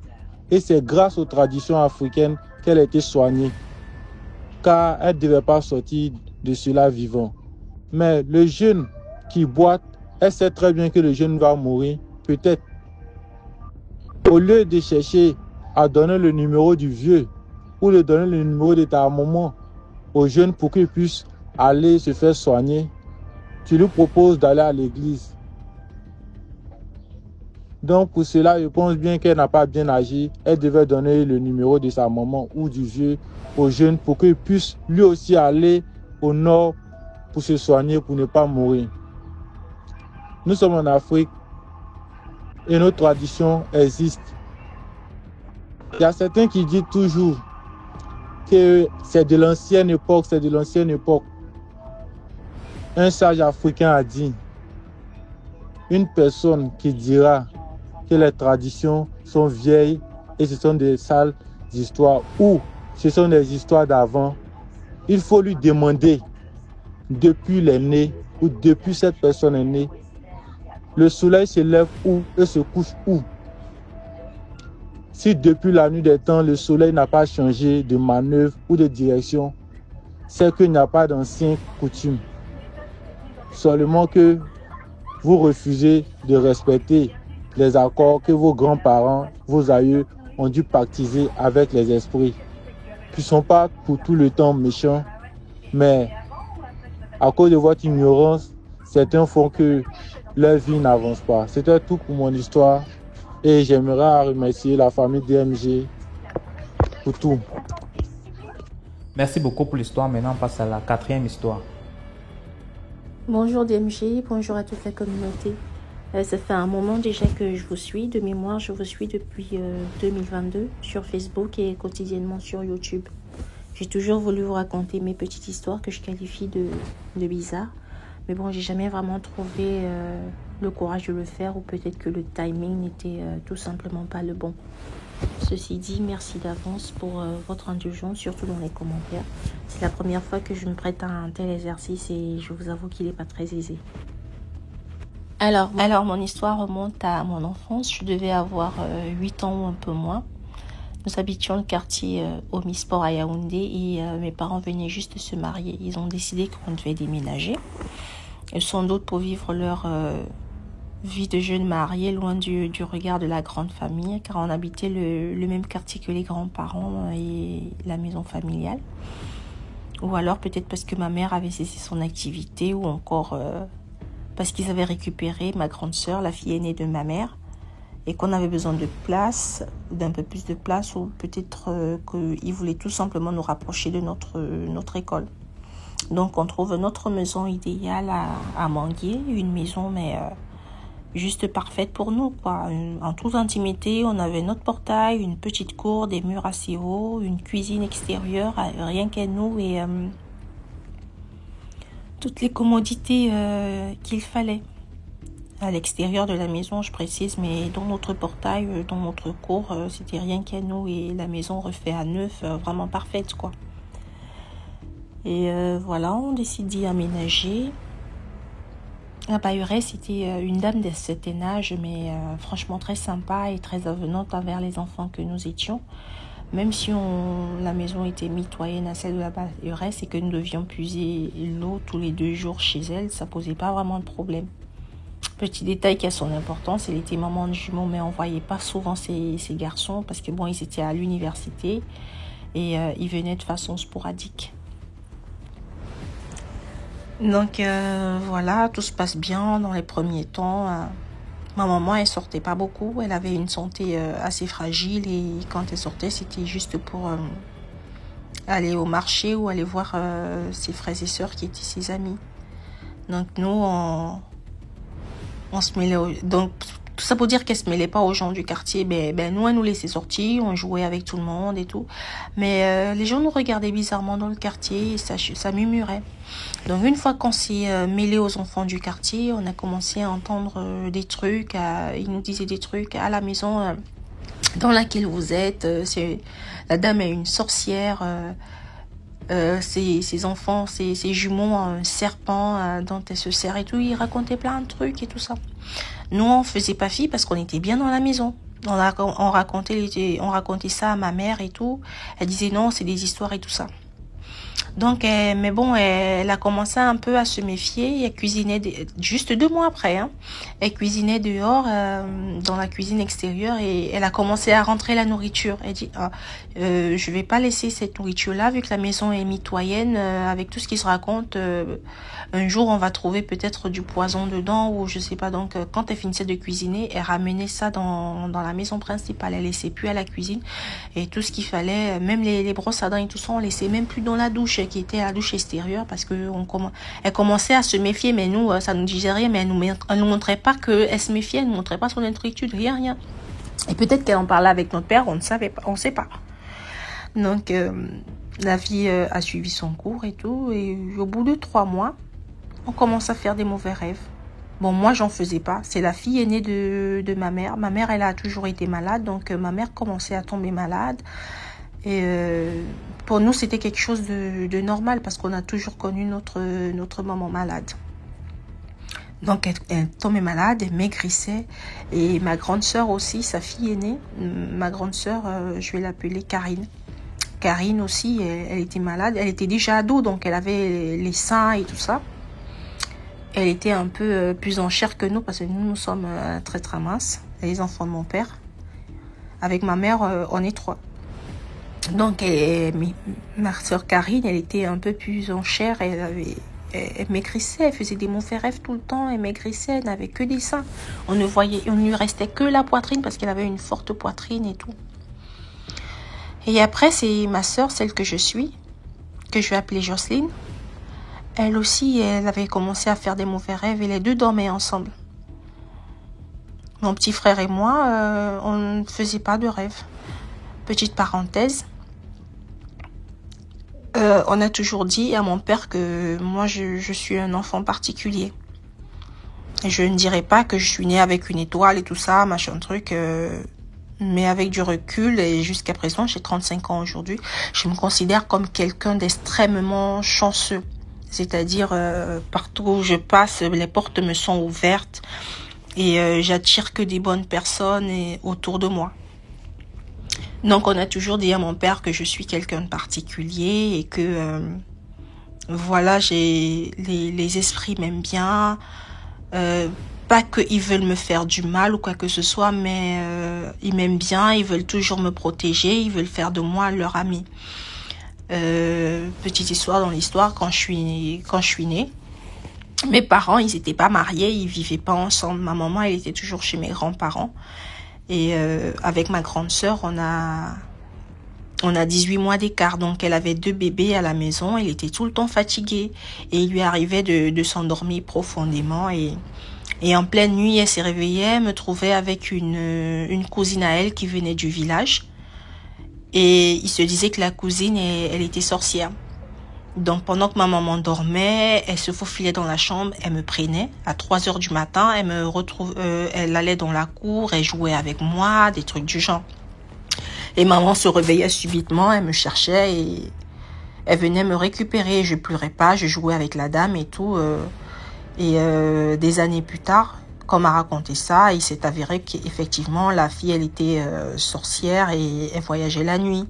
Et c'est grâce aux traditions africaines qu'elle a été soignée. Car elle ne devait pas sortir de cela vivant. Mais le jeune qui boite, elle sait très bien que le jeune va mourir, peut-être. Au lieu de chercher à donner le numéro du vieux ou de donner le numéro de ta maman au jeune pour qu'il puisse aller se faire soigner, tu lui proposes d'aller à l'église. Donc pour cela, je pense bien qu'elle n'a pas bien agi. Elle devait donner le numéro de sa maman ou du vieux au jeune pour qu'il puisse lui aussi aller au nord pour se soigner, pour ne pas mourir. Nous sommes en Afrique et nos traditions existent. Il y a certains qui disent toujours que c'est de l'ancienne époque, c'est de l'ancienne époque. Un sage africain a dit, une personne qui dira que les traditions sont vieilles et ce sont des sales histoires ou ce sont des histoires d'avant, il faut lui demander depuis les nés ou depuis cette personne est née, le soleil se lève où et se couche où. Si depuis la nuit des temps, le soleil n'a pas changé de manœuvre ou de direction, c'est qu'il n'y a pas d'anciennes coutumes. Seulement que vous refusez de respecter les accords que vos grands-parents, vos aïeux ont dû pactiser avec les esprits, qui ne sont pas pour tout le temps méchants, mais à cause de votre ignorance, certains font que leur vie n'avance pas. C'était tout pour mon histoire et j'aimerais remercier la famille DMG pour tout. Merci beaucoup pour l'histoire. Maintenant, on passe à la 4e histoire. Bonjour DMG, bonjour à toute la communauté. Ça fait un moment déjà que je vous suis. De mémoire, je vous suis depuis 2022 sur Facebook et quotidiennement sur YouTube. J'ai toujours voulu vous raconter mes petites histoires que je qualifie de bizarres. Mais bon, j'ai jamais vraiment trouvé le courage de le faire ou peut-être que le timing n'était tout simplement pas le bon. Ceci dit, merci d'avance pour votre indulgence, surtout dans les commentaires. C'est la première fois que je me prête à un tel exercice et je vous avoue qu'il n'est pas très aisé. Alors, mon histoire remonte à mon enfance. Je devais avoir 8 ans ou un peu moins. Nous habitions le quartier Omisport à Yaoundé et mes parents venaient juste de se marier. Ils ont décidé qu'on devait déménager. Sans doute pour vivre leur vie de jeunes mariés loin du regard de la grande famille, car on habitait le même quartier que les grands-parents et la maison familiale. Ou alors peut-être parce que ma mère avait cessé son activité ou encore parce qu'ils avaient récupéré ma grande sœur, la fille aînée de ma mère, et qu'on avait besoin de place, d'un peu plus de place, ou peut-être qu'ils voulaient tout simplement nous rapprocher de notre école. Donc on trouve notre maison idéale à Manguier, une maison mais juste parfaite pour nous, quoi. En toute intimité, on avait notre portail, une petite cour, des murs assez hauts, une cuisine extérieure, rien qu'à nous et toutes les commodités qu'il fallait. À l'extérieur de la maison, je précise, mais dans notre portail, dans notre cour, c'était rien qu'à nous et la maison refaite à neuf, vraiment parfaite, quoi. Et voilà, on décide d'y aménager. La bailleresse, c'était une dame de certain âge, mais franchement très sympa et très avenante envers les enfants que nous étions. Même si la maison était mitoyenne à celle de la bailleresse et que nous devions puiser l'eau tous les 2 jours chez elle, ça posait pas vraiment de problème. Petit détail qui a son importance, elle était maman de jumeaux, mais on voyait pas souvent ces garçons parce que bon, ils étaient à l'université et ils venaient de façon sporadique. Donc voilà, tout se passe bien dans les premiers temps. Ma maman, elle sortait pas beaucoup, elle avait une santé assez fragile et quand elle sortait, c'était juste pour aller au marché ou aller voir ses frères et sœurs qui étaient ses amis. Donc nous, on se mêlait. Donc tout ça pour dire qu'elle se mêlait pas aux gens du quartier. Ben nous, elle nous laissait sortir, on jouait avec tout le monde et tout. Mais les gens nous regardaient bizarrement dans le quartier et ça murmurait. Donc une fois qu'on s'est mêlé aux enfants du quartier, on a commencé à entendre des trucs. Ils nous disaient des trucs à la maison dans laquelle vous êtes. La dame est une sorcière. Ses enfants, ses jumeaux ont un serpent dont elle se sert et tout. Ils racontaient plein de trucs et tout ça. Nous, on faisait pas fi parce qu'on était bien dans la maison. On racontait ça à ma mère et tout. Elle disait non, c'est des histoires et tout ça. Donc, mais bon, elle a commencé un peu à se méfier. Elle cuisinait juste 2 mois après. Hein. Elle cuisinait dehors, dans la cuisine extérieure, et elle a commencé à rentrer la nourriture. Elle dit, je vais pas laisser cette nourriture-là, vu que la maison est mitoyenne, avec tout ce qui se raconte. Un jour, on va trouver peut-être du poison dedans, ou je sais pas. Donc, quand elle finissait de cuisiner, elle ramenait ça dans la maison principale. Elle laissait plus à la cuisine. Et tout ce qu'il fallait, même les brosses à dents et tout ça, on laissait même plus dans la douche, qui était à la douche extérieure, parce que elle commençait à se méfier, mais nous, ça nous disait rien, mais elle nous montrait pas qu'elle se méfiait, elle nous montrait pas son inquiétude, rien. Et peut-être qu'elle en parlait avec notre père, on ne savait pas, on sait pas. Donc, la fille a suivi son cours et tout, et au bout de 3 mois, on commence à faire des mauvais rêves. Bon, moi, j'en faisais pas. C'est la fille aînée de ma mère. Ma mère, elle a toujours été malade, donc ma mère commençait à tomber malade. Et pour nous, c'était quelque chose de normal, parce qu'on a toujours connu notre maman malade. Donc, elle tombait malade, elle maigrissait. Et ma grande sœur aussi, sa fille aînée, ma grande sœur, je vais l'appeler Karine. Karine aussi, elle était malade. Elle était déjà ado, donc elle avait les seins et tout ça. Elle était un peu plus en chair que nous, parce que nous sommes très très minces, les enfants de mon père. Avec ma mère, on est 3. Donc, ma soeur Karine, elle était un peu plus en chair. Elle maigrissait, elle faisait des mauvais rêves tout le temps. Elle maigrissait, elle n'avait que des seins. On ne lui restait que la poitrine, parce qu'elle avait une forte poitrine et tout. Et après, c'est ma soeur, celle que je suis, que je vais appeler Jocelyne. Elle aussi, elle avait commencé à faire des mauvais rêves, et les deux dormaient ensemble. Mon petit frère et moi, on ne faisait pas de rêves. Petite parenthèse, on a toujours dit à mon père que moi, je suis un enfant particulier. Et je ne dirais pas que je suis née avec une étoile et tout ça, machin truc, mais avec du recul, et jusqu'à présent, j'ai 35 ans aujourd'hui, je me considère comme quelqu'un d'extrêmement chanceux. C'est-à-dire, partout où je passe, les portes me sont ouvertes, et j'attire que des bonnes personnes autour de moi. Donc, on a toujours dit à mon père que je suis quelqu'un de particulier, et que, voilà, les esprits m'aiment bien. Pas qu'ils veulent me faire du mal ou quoi que ce soit, mais ils m'aiment bien, ils veulent toujours me protéger, ils veulent faire de moi leur ami. Petite histoire dans l'histoire, quand je suis née, mes parents, ils n'étaient pas mariés, ils vivaient pas ensemble. Ma maman, elle était toujours chez mes grands-parents. Et avec ma grande sœur, on a 18 mois d'écart. Donc, elle avait 2 bébés à la maison. Elle était tout le temps fatiguée. Et il lui arrivait de s'endormir profondément. Et en pleine nuit, elle s'est réveillée. Elle me trouvait avec une cousine à elle qui venait du village. Et il se disait que la cousine, elle était sorcière. Donc, pendant que ma maman dormait, elle se faufilait dans la chambre, elle me prenait. À 3 heures du matin, elle allait dans la cour, elle jouait avec moi, des trucs du genre. Et maman se réveillait subitement, elle me cherchait et elle venait me récupérer. Je pleurais pas, je jouais avec la dame et tout. Des années plus tard, quand on m'a raconté ça, il s'est avéré qu'effectivement, la fille, elle était sorcière et elle voyageait la nuit.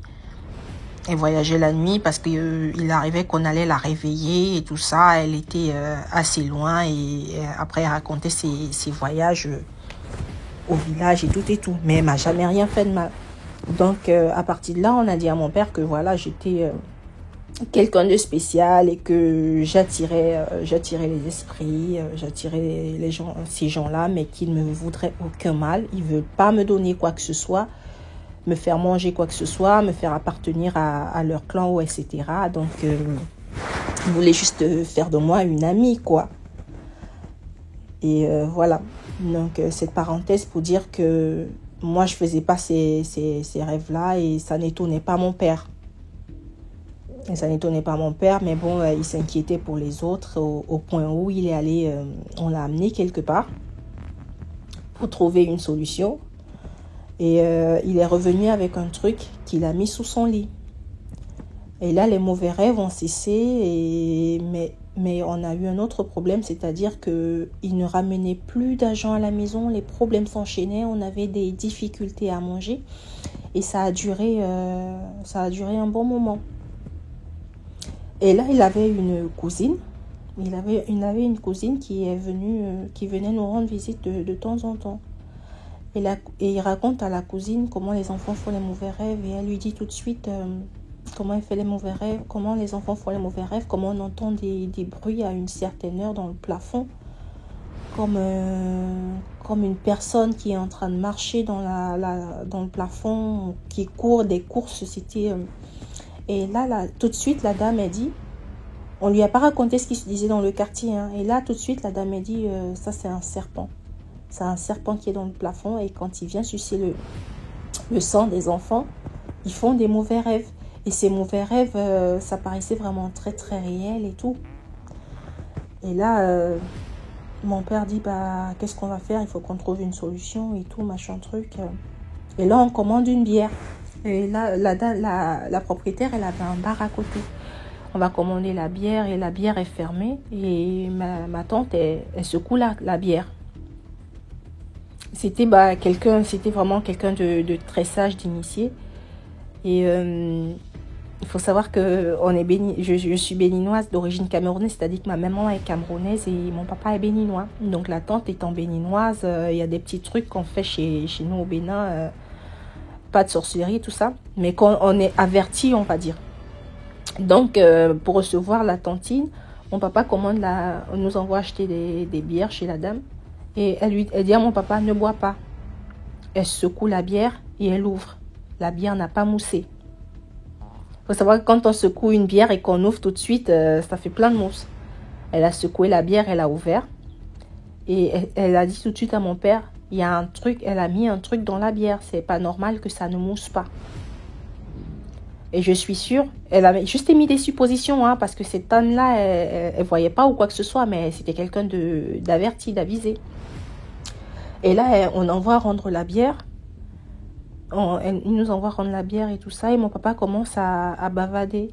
Elle voyageait la nuit parce qu'il arrivait qu'on allait la réveiller et tout ça. Elle était assez loin et après elle racontait ses voyages au village et tout. Mais elle m'a jamais rien fait de mal. Donc à partir de là, on a dit à mon père que voilà, j'étais quelqu'un de spécial et que j'attirais les esprits, j'attirais ces gens-là, mais qui ne me voudraient aucun mal. Ils veulent pas me donner quoi que ce soit, me faire manger quoi que ce soit, me faire appartenir à leur clan ou etc. Donc, ils voulaient juste faire de moi une amie, quoi. Et voilà. Donc, cette parenthèse pour dire que moi, je faisais pas ces rêves-là et ça n'étonnait pas mon père. Mais bon, il s'inquiétait pour les autres au point où il est allé, on l'a amené quelque part pour trouver une solution. Et il est revenu avec un truc qu'il a mis sous son lit. Et là, les mauvais rêves ont cessé. Mais on a eu un autre problème, c'est-à-dire qu'il ne ramenait plus d'argent à la maison. Les problèmes s'enchaînaient. On avait des difficultés à manger. Et ça a duré un bon moment. Et là, il avait une cousine. Il avait une cousine qui venait nous rendre visite de temps en temps. Et il raconte à la cousine comment les enfants font les mauvais rêves. Et elle lui dit tout de suite comment elle fait les mauvais rêves, comment les enfants font les mauvais rêves, comment on entend des bruits à une certaine heure dans le plafond. Comme une personne qui est en train de marcher dans le plafond, qui court des courses. Et là, tout de suite, la dame a dit, on lui a pas raconté ce qui se disait dans le quartier, hein. Et là, tout de suite, la dame a dit, ça c'est un serpent. C'est un serpent qui est dans le plafond et quand il vient sucer le sang des enfants, ils font des mauvais rêves. Et ces mauvais rêves, ça paraissait vraiment très très réel et tout. Et là, mon père dit, qu'est-ce qu'on va faire? Il faut qu'on trouve une solution et tout, machin truc. Et là, on commande une bière. Et là, la propriétaire, elle avait un bar à côté. On va commander la bière et la bière est fermée. Et ma tante, elle secoue la bière. C'était vraiment quelqu'un de très sage, d'initié. Et il faut savoir que je suis béninoise d'origine camerounaise, c'est-à-dire que ma maman est camerounaise et mon papa est béninois. Donc la tante étant béninoise, il y a des petits trucs qu'on fait chez nous au Bénin, pas de sorcellerie, tout ça, mais qu'on est averti, on va dire. Donc pour recevoir la tantine, mon papa nous envoie acheter des bières chez la dame et elle dit à mon papa, ne bois pas. Elle secoue la bière et elle ouvre. La bière n'a pas moussé. Il faut savoir que quand on secoue une bière et qu'on ouvre tout de suite, ça fait plein de mousse. Elle a secoué la bière, elle a ouvert. Et elle a dit tout de suite à mon père, il y a un truc, elle a mis un truc dans la bière. C'est pas normal que ça ne mousse pas. Et je suis sûre, elle avait juste émis des suppositions, hein, parce que cette Anne-là, elle voyait pas ou quoi que ce soit, mais c'était quelqu'un d'averti, d'avisé. Et là, on envoie rendre la bière. Il nous envoie rendre la bière et tout ça. Et mon papa commence à bavader.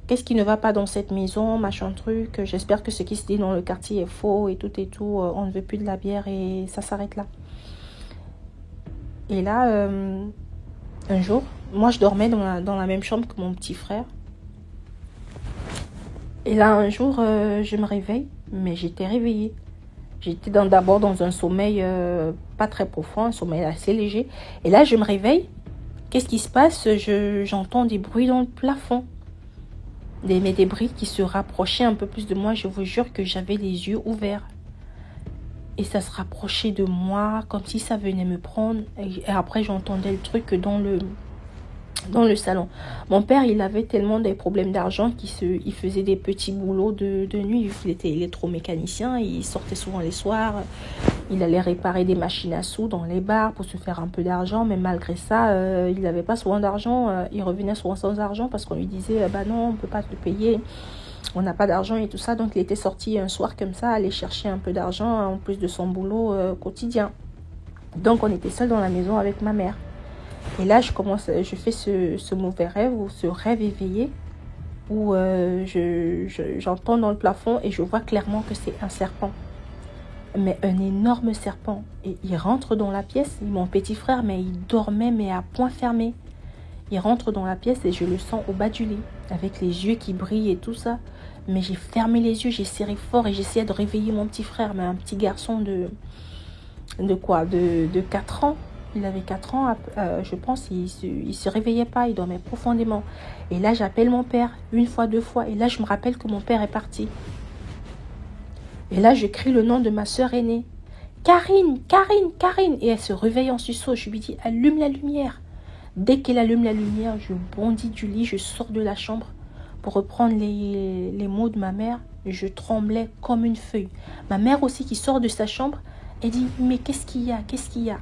Qu'est-ce qui ne va pas dans cette maison, machin truc. J'espère que ce qui se dit dans le quartier est faux et tout. On ne veut plus de la bière et ça s'arrête là. Et là, un jour, moi je dormais dans la même chambre que mon petit frère. Et là, un jour, je me réveille, mais j'étais réveillée. J'étais d'abord dans un sommeil pas très profond, un sommeil assez léger. Et là, je me réveille. Qu'est-ce qui se passe? J'entends des bruits dans le plafond. Des bruits qui se rapprochaient un peu plus de moi. Je vous jure que j'avais les yeux ouverts. Et ça se rapprochait de moi comme si ça venait me prendre. Et après, j'entendais le truc dans le salon. Mon père, il avait tellement des problèmes d'argent il faisait des petits boulots de nuit. Il était électromécanicien, il sortait souvent les soirs. Il allait réparer des machines à sous dans les bars pour se faire un peu d'argent. Mais malgré ça, il n'avait pas souvent d'argent. Il revenait souvent sans argent parce qu'on lui disait non, on ne peut pas te payer. On n'a pas d'argent et tout ça. Donc, il était sorti un soir comme ça, aller chercher un peu d'argent en plus de son boulot quotidien. Donc, on était seuls dans la maison avec ma mère. Et là, je fais ce mauvais rêve ou ce rêve éveillé où j'entends dans le plafond et je vois clairement que c'est un serpent. Mais un énorme serpent. Et il rentre dans la pièce, mon petit frère, mais il dormait mais à point fermé. Il rentre dans la pièce et je le sens au bas du lit, avec les yeux qui brillent et tout ça. Mais j'ai fermé les yeux, j'ai serré fort et j'essayais de réveiller mon petit frère, mais un petit garçon de 4 ans. Il avait 4 ans, je pense, il se réveillait pas, il dormait profondément. Et là, j'appelle mon père, 1 fois, 2 fois. Et là, je me rappelle que mon père est parti. Et là, je crie le nom de ma sœur aînée. Karine, Karine, Karine. Et elle se réveille en sursaut. Je lui dis, allume la lumière. Dès qu'elle allume la lumière, je bondis du lit, je sors de la chambre pour reprendre les mots de ma mère. Je tremblais comme une feuille. Ma mère aussi qui sort de sa chambre, elle dit, mais qu'est-ce qu'il y a? Qu'est-ce qu'il y a?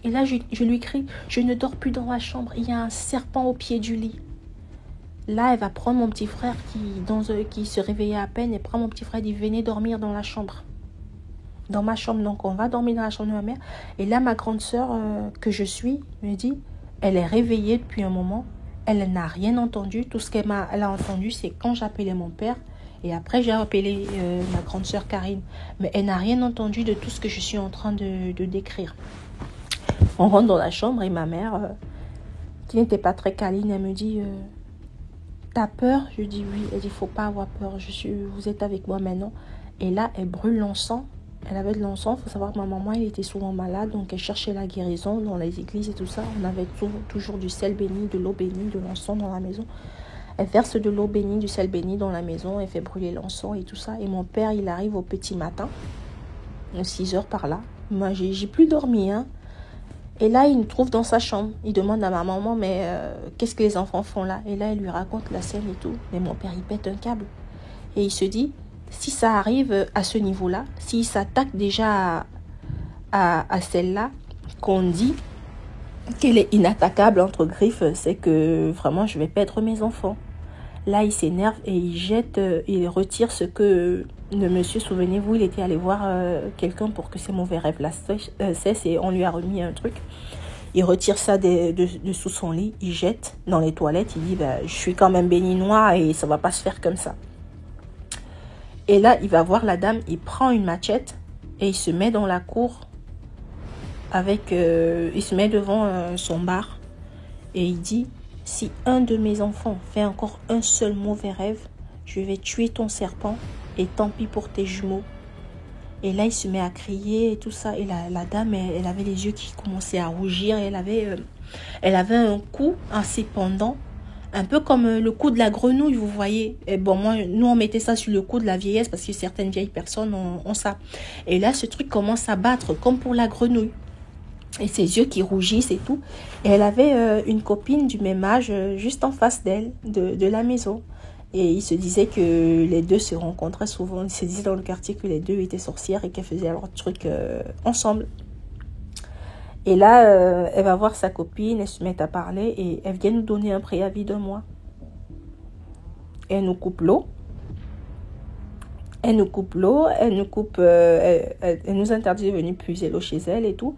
Et là, je lui crie, je ne dors plus dans la chambre, il y a un serpent au pied du lit. Là, elle va prendre mon petit frère qui se réveillait à peine, et prend mon petit frère et dit, venez dormir dans la chambre. Dans ma chambre, donc on va dormir dans la chambre de ma mère. Et là, ma grande sœur, que je suis, me dit, elle est réveillée depuis un moment, elle n'a rien entendu. Tout ce qu'elle a entendu, c'est quand j'appelais mon père, et après j'ai appelé ma grande sœur Karine. Mais elle n'a rien entendu de tout ce que je suis en train de décrire. On rentre dans la chambre et ma mère, qui n'était pas très câline, elle me dit t'as peur? Je dis oui. Elle dit, faut pas avoir peur. Vous êtes avec moi maintenant. Et là, elle brûle l'encens. Elle avait de l'encens. Il faut savoir que ma maman, elle était souvent malade. Donc, elle cherchait la guérison dans les églises et tout ça. On avait toujours du sel béni, de l'eau bénie, de l'encens dans la maison. Elle verse de l'eau bénie, du sel béni dans la maison. Elle fait brûler l'encens et tout ça. Et mon père, il arrive au petit matin, 6 heures par là. Moi, j'ai plus dormi, hein. Et là, il nous trouve dans sa chambre. Il demande à ma maman, mais qu'est-ce que les enfants font là? Et là, elle lui raconte la scène et tout. Mais mon père, il pète un câble. Et il se dit, si ça arrive à ce niveau-là, s'il s'attaque déjà à celle-là, qu'on dit qu'elle est inattaquable entre griffes, c'est que vraiment, je vais perdre mes enfants. Là, il s'énerve et il retire ce que le monsieur, souvenez-vous, il était allé voir quelqu'un pour que ces mauvais rêves-là cessent et on lui a remis un truc. Il retire ça de sous son lit, il jette dans les toilettes, il dit je suis quand même béninois et ça va pas se faire comme ça. Et là, il va voir la dame, il prend une machette et il se met dans la cour il se met devant son bar et il dit, si un de mes enfants fait encore un seul mauvais rêve, je vais tuer ton serpent et tant pis pour tes jumeaux. Et là, il se met à crier et tout ça. Et la dame, elle avait les yeux qui commençaient à rougir. Et elle avait un cou assez pendant, un peu comme le cou de la grenouille, vous voyez. Et bon, nous, on mettait ça sur le cou de la vieillesse parce que certaines vieilles personnes ont ça. Et là, ce truc commence à battre comme pour la grenouille. Et ses yeux qui rougissent et tout. Et elle avait une copine du même âge juste en face d'elle, de la maison. Et il se disait que les deux se rencontraient souvent. Il se disait dans le quartier que les deux étaient sorcières et qu'elles faisaient leur truc ensemble. Et là, elle va voir sa copine, elle se met à parler et elle vient nous donner un préavis d'1 mois. Elle nous coupe l'eau. Elle nous interdit de venir puiser l'eau chez elle et tout.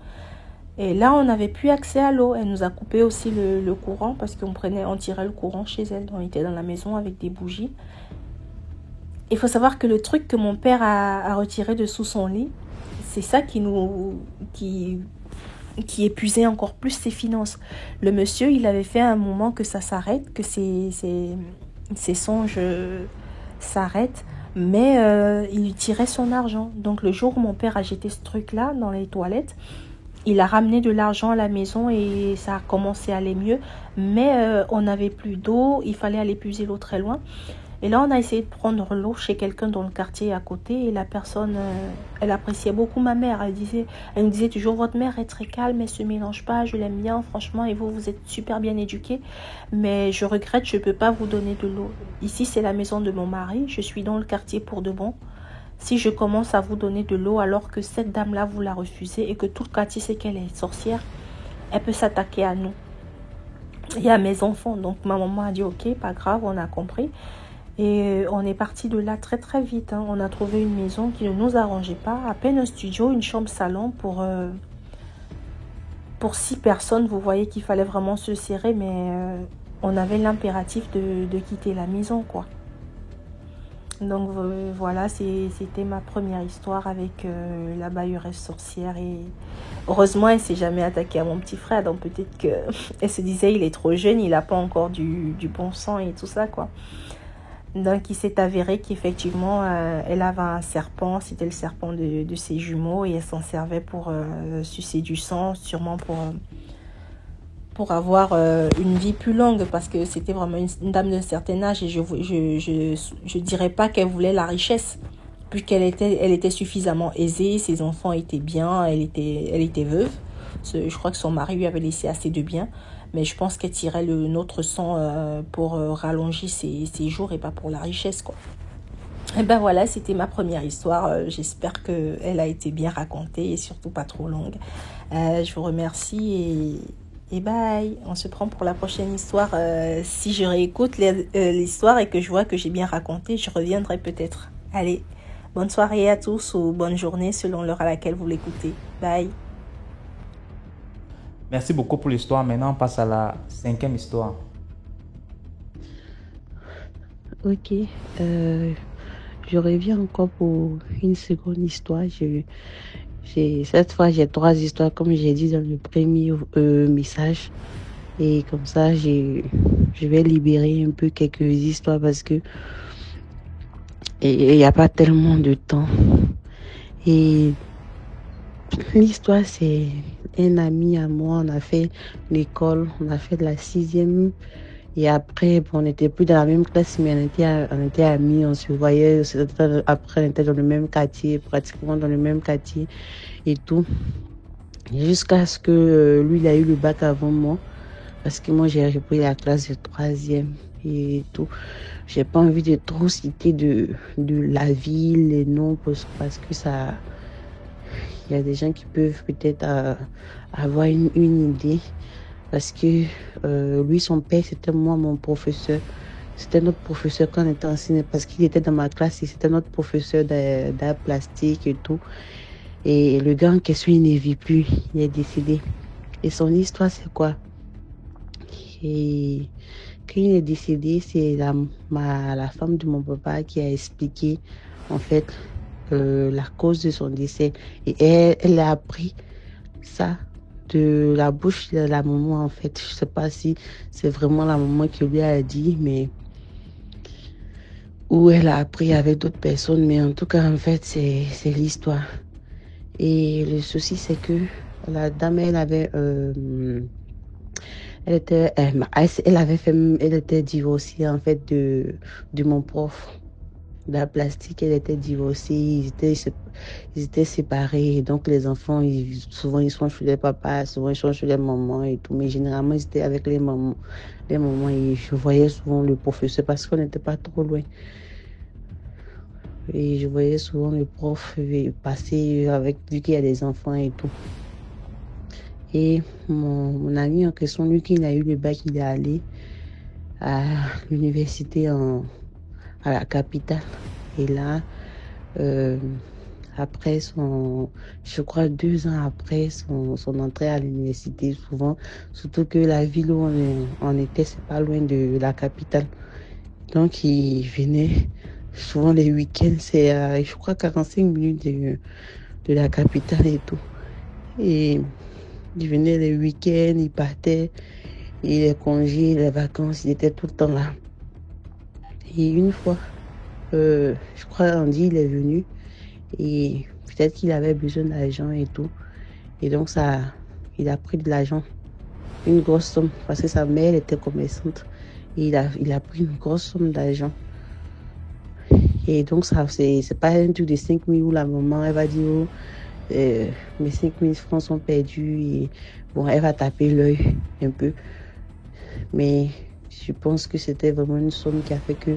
Et là, on n'avait plus accès à l'eau. Elle nous a coupé aussi le courant parce qu'on tirait le courant chez elle. On était dans la maison avec des bougies. Il faut savoir que le truc que mon père a retiré de sous son lit, c'est ça qui épuisait encore plus ses finances. Le monsieur, il avait fait un moment que ça s'arrête, que ses songes s'arrêtent. Mais il tirait son argent. Donc le jour où mon père a jeté ce truc-là dans les toilettes, il a ramené de l'argent à la maison et ça a commencé à aller mieux. Mais on n'avait plus d'eau, il fallait aller puiser l'eau très loin. Et là, on a essayé de prendre l'eau chez quelqu'un dans le quartier à côté. Et la personne, elle appréciait beaucoup ma mère. Elle me disait toujours, votre mère est très calme, elle ne se mélange pas, je l'aime bien, franchement. Et vous êtes super bien éduqués. Mais je regrette, je ne peux pas vous donner de l'eau. Ici, c'est la maison de mon mari. Je suis dans le quartier pour de bon. Si je commence à vous donner de l'eau alors que cette dame-là, vous la refusez et que tout le quartier sait qu'elle est sorcière, elle peut s'attaquer à nous et à mes enfants. Donc ma maman a dit ok, pas grave, on a compris. Et on est parti de là très très vite. On a trouvé une maison qui ne nous arrangeait pas. À peine un studio, une chambre-salon pour 6 personnes. Vous voyez qu'il fallait vraiment se serrer, mais on avait l'impératif de quitter la maison, quoi. Donc voilà, c'était ma première histoire avec la bailleresse sorcière. Et heureusement, elle ne s'est jamais attaquée à mon petit frère. Donc peut-être qu'elle se disait, il est trop jeune, il n'a pas encore du bon sang et tout ça, quoi. Donc il s'est avéré qu'effectivement, elle avait un serpent. C'était le serpent de ses jumeaux. Et elle s'en servait pour sucer du sang, sûrement pour avoir une vie plus longue, parce que c'était vraiment une dame d'un certain âge et je dirais pas qu'elle voulait la richesse, puisqu'elle était suffisamment aisée, ses enfants étaient bien, elle était veuve. Je crois que son mari lui avait laissé assez de biens, mais je pense qu'elle tirait notre sang pour rallonger ses jours et pas pour la richesse, quoi. Et ben voilà, c'était ma première histoire. J'espère qu'elle a été bien racontée et surtout pas trop longue. Je vous remercie et bye. On se prend pour la prochaine histoire. Si je réécoute l'histoire et que je vois que j'ai bien raconté, je reviendrai peut-être. Allez, bonne soirée à tous ou bonne journée selon l'heure à laquelle vous l'écoutez. Bye. Merci beaucoup pour l'histoire. Maintenant, on passe à la 5e histoire. Ok. Je reviens encore pour une seconde histoire. Cette fois, j'ai 3 histoires, comme j'ai dit dans le premier message. Et comme ça, je je vais libérer un peu quelques histoires parce que il n'y a pas tellement de temps. Et l'histoire, c'est un ami à moi. On a fait l'école, on a fait de la 6e. Et après, bon, on n'était plus dans la même classe, mais on était amis, on se voyait. Après, on était dans le même quartier, pratiquement dans le même quartier et tout. Jusqu'à ce que lui, il a eu le bac avant moi. Parce que moi, j'ai repris la classe de 3e et tout. J'ai pas envie de trop citer de la ville, les noms, parce que ça... Il y a des gens qui peuvent peut-être avoir une idée. Parce que lui, son père, c'était moi, mon professeur. C'était notre professeur quand on était en cinéma, parce qu'il était dans ma classe et c'était notre professeur d'art plastique et tout. Et le gars en question, il ne vit plus, il est décédé. Et son histoire, c'est quoi? Et quand il est décédé, c'est la femme de mon papa qui a expliqué, en fait, la cause de son décès. Et elle a appris ça de la bouche de la maman, en fait. Je sais pas si c'est vraiment la maman qui lui a dit, mais ou elle a appris avec d'autres personnes, mais en tout cas, en fait, c'est l'histoire. Et le souci, c'est que la dame, elle avait elle était divorcée, en fait, de mon prof d'art plastique. Elle était divorcée, ils étaient séparés. Donc, les enfants, souvent, ils sont chez les papas, souvent, ils sont chez les mamans et tout. Mais généralement, ils étaient avec les mamans. Les mamans, et je voyais souvent le professeur parce qu'on n'était pas trop loin. Et je voyais souvent le prof passer avec, vu qu'il y a des enfants et tout. Et mon ami en question, lui, qui a eu le bac, il est allé à l'université à la capitale. Et là, après je crois 2 ans après son entrée à l'université, souvent, surtout que la ville où on était, c'est pas loin de la capitale. Donc, il venait souvent les week-ends, c'est je crois 45 minutes de la capitale et tout. Et il venait les week-ends, il partait, et les congés, les vacances, il était tout le temps là. Et une fois, je crois on dit il est venu et peut-être qu'il avait besoin d'argent et tout. Et donc il a pris de l'argent, une grosse somme, parce que sa mère était commerçante. Et il a pris une grosse somme d'argent. Et donc c'est pas un truc de 5 000 où la maman elle va dire oh, mes 5 000 francs sont perdus et bon elle va taper l'œil un peu. Mais je pense que c'était vraiment une somme qui a fait que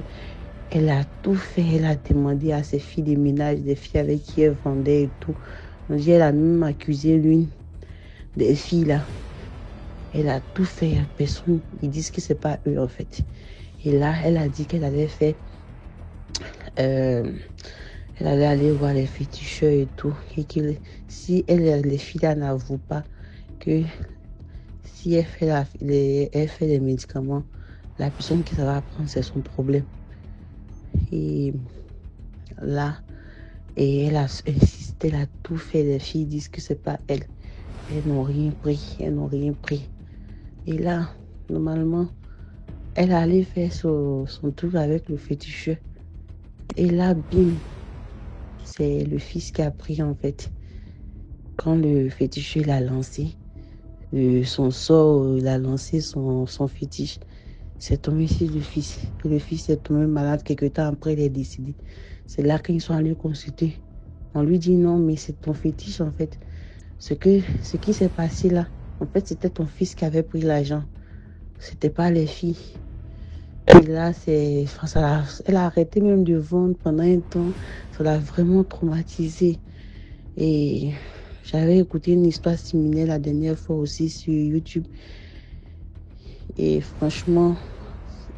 elle a tout fait. Elle a demandé à ses filles de ménage, des filles avec qui elle vendait et tout. On dit elle a même accusé l'une des filles là. Elle a tout fait. Personne, ils disent que c'est pas eux en fait. Et là, elle a dit qu'elle allait faire, elle allait aller voir les féticheurs et tout. Et que si les filles là n'avouent pas que si elle fait les médicaments, la personne qui ça va prendre c'est son problème. Et là, et elle a insisté, elle a tout fait. Les filles disent que c'est pas elle. Elles n'ont rien pris. Et là, normalement, elle allait faire son tour avec le féticheur. Et là, bim, c'est le fils qui a pris en fait. Quand le féticheur l'a lancé, son sort, il a lancé son fétiche. C'est tombé sur le fils. Et le fils est tombé malade quelques temps après, il est décédé. C'est là qu'ils sont allés consulter. On lui dit non, mais c'est ton fétiche en fait. Ce qui s'est passé là, en fait, c'était ton fils qui avait pris l'argent. C'était pas les filles. Et là, elle a arrêté même de vendre pendant un temps. Ça l'a vraiment traumatisée. Et j'avais écouté une histoire similaire la dernière fois aussi sur YouTube. Et franchement,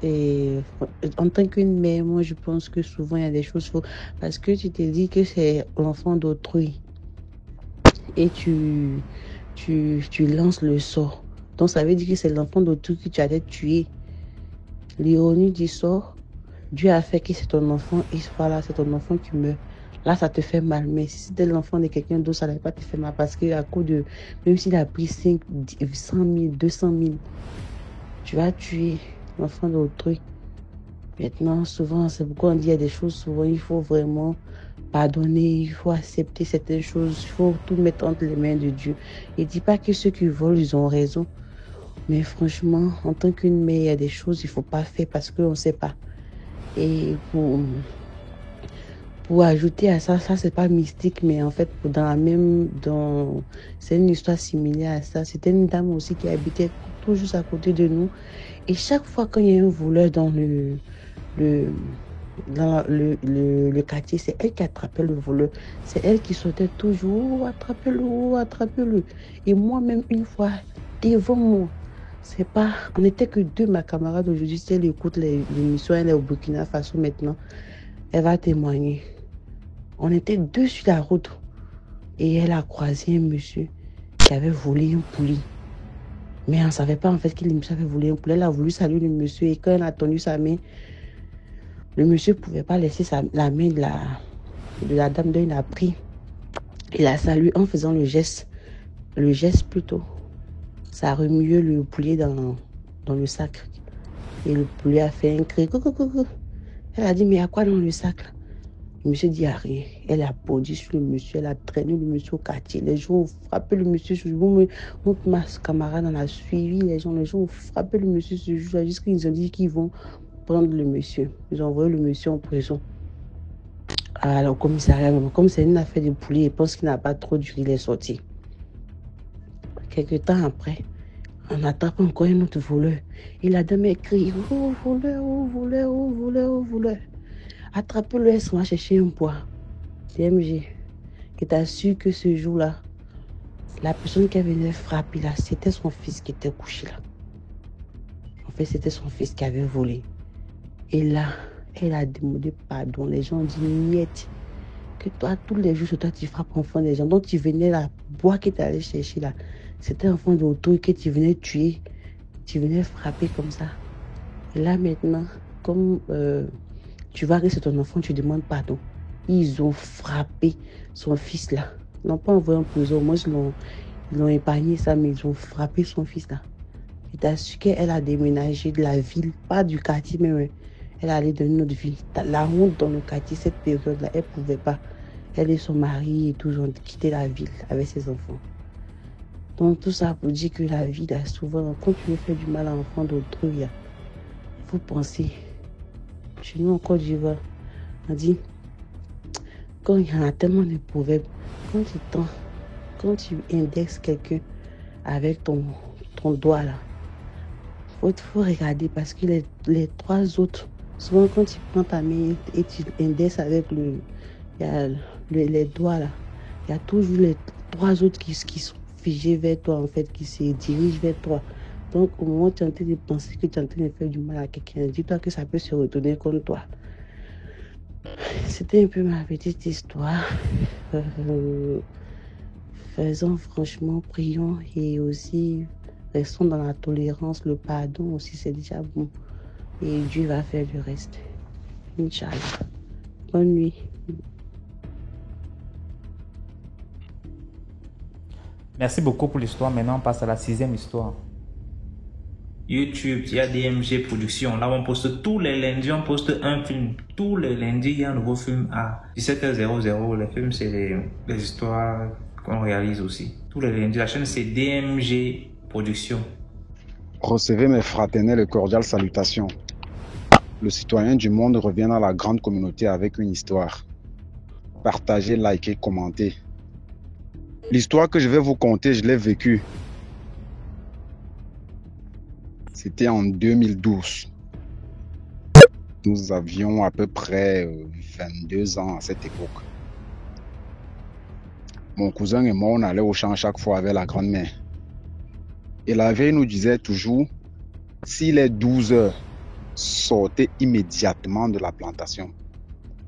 en tant qu'une mère, moi, je pense que souvent, il y a des choses fausses. Parce que tu te dis que c'est l'enfant d'autrui. Et tu lances le sort. Donc, ça veut dire que c'est l'enfant d'autrui que tu allais tuer. L'ironie du sort, Dieu a fait que c'est ton enfant et voilà, c'est ton enfant qui meurt. Là, ça te fait mal. Mais si c'était l'enfant de quelqu'un d'autre, ça n'allait pas te faire mal. Parce qu'à coup de, même s'il a pris 5, 100 000, 200 000, tu vas tuer enfant d'autrui. Maintenant, souvent, c'est pourquoi on dit qu'il y a des choses, souvent, il faut vraiment pardonner, il faut accepter certaines choses, il faut tout mettre entre les mains de Dieu. Il ne dit pas que ceux qui volent, ils ont raison. Mais franchement, en tant qu'une mère, il y a des choses qu'il ne faut pas faire parce qu'on ne sait pas. Et pour ajouter à ça, ça c'est pas mystique, mais en fait, c'est une histoire similaire à ça. C'était une dame aussi qui habitait tout juste à côté de nous. Et chaque fois qu'il y a un voleur dans le quartier, c'est elle qui attrapait le voleur. C'est elle qui sortait toujours, oh, attrapez-le, oh, attrapez-le. Et moi-même, une fois, devant moi, c'est pas, on n'était que deux, ma camarade aujourd'hui, si elle écoute l'émission, elle est au Burkina Faso maintenant, elle va témoigner. On était deux sur la route et elle a croisé un monsieur qui avait volé un poulet. Mais on ne savait pas en fait que le monsieur avait volé un poulet. Elle a voulu saluer le monsieur et quand elle a tendu sa main, le monsieur ne pouvait pas laisser la main de la dame, donc il a pris. Il a salué en faisant le geste plutôt. Ça a remué le poulet dans le sac. Et le poulet a fait un cri. Coucou. Elle a dit, mais il y a quoi dans le sac là? Le monsieur dit à rien. Elle a applaudi sur le monsieur, elle a traîné le monsieur au quartier. Les gens ont frappé le monsieur ce jour. Ma camarade en a suivi. Les gens ont frappé le monsieur ce jour. Jusqu'à qu'ils ont dit qu'ils vont prendre le monsieur. Ils ont envoyé le monsieur en prison. Alors, au commissariat, comme c'est une affaire de poulet, je pense qu'il n'a pas trop duré, il est sorti. Quelques temps après, on attrape encore un autre voleur. Et la dame écrit, oh voleur, oh voleur, oh voleur, oh voleur. Attrape-le, elle va chercher un poids. DMG, qui t'a su que ce jour-là, la personne qui venait frapper là, c'était son fils qui était couché là. En fait, c'était son fils qui avait volé. Et là, elle a demandé pardon. Les gens ont dit, niette, que toi, tous les jours, toi, tu frappes enfant des gens. Donc, tu venais là, bois que tu allais chercher là. C'était un enfant d'auto que tu venais tuer. Tu venais frapper comme ça. Et là, maintenant, comme tu vas rester ton enfant, tu demandes pardon. Ils ont frappé son fils là. Ils n'ont pas envoyé en prison. Moi, ils l'ont épargné ça, mais ils ont frappé son fils là. Et t'as su qu'elle a déménagé de la ville, pas du quartier, mais elle est allée dans une autre ville. La honte dans le quartier, cette période-là, elle ne pouvait pas. Elle et son mari et tout ont quitté la ville avec ses enfants. Donc tout ça pour dire que la vie, là, souvent, quand tu veux faire du mal à l'enfant d'autrui, il faut penser. Chez nous en Côte d'Ivoire, on dit, quand il y en a tellement de proverbes, quand tu indexes quelqu'un avec ton doigt là, il faut regarder parce que les trois autres, souvent quand tu prends ta main et tu indexes avec les doigts là, il y a toujours les trois autres qui sont figés vers toi en fait, qui se dirigent vers toi. Donc au moment où tu es en train de penser que tu es en train de faire du mal à quelqu'un, dis-toi que ça peut se retourner contre toi. C'était un peu ma petite histoire. Faisons franchement, prions et aussi restons dans la tolérance, le pardon aussi, c'est déjà bon. Et Dieu va faire le reste. Inch'Allah. Bonne nuit. Merci beaucoup pour l'histoire. Maintenant, on passe à la 6e histoire. YouTube, il y a DMG Productions. Là, on poste tous les lundis, on poste un film. Tous les lundis, il y a un nouveau film à 17h00. Les films, c'est les histoires qu'on réalise aussi. Tous les lundis, la chaîne, c'est DMG Productions. Recevez mes fraternelles et cordiales salutations. Le citoyen du monde revient dans la grande communauté avec une histoire. Partagez, likez, commentez. L'histoire que je vais vous conter, je l'ai vécue. C'était en 2012. Nous avions à peu près 22 ans à cette époque. Mon cousin et moi, on allait au champ chaque fois avec la grand-mère. Et la veille nous disait toujours, s'il est 12 heures, sortez immédiatement de la plantation.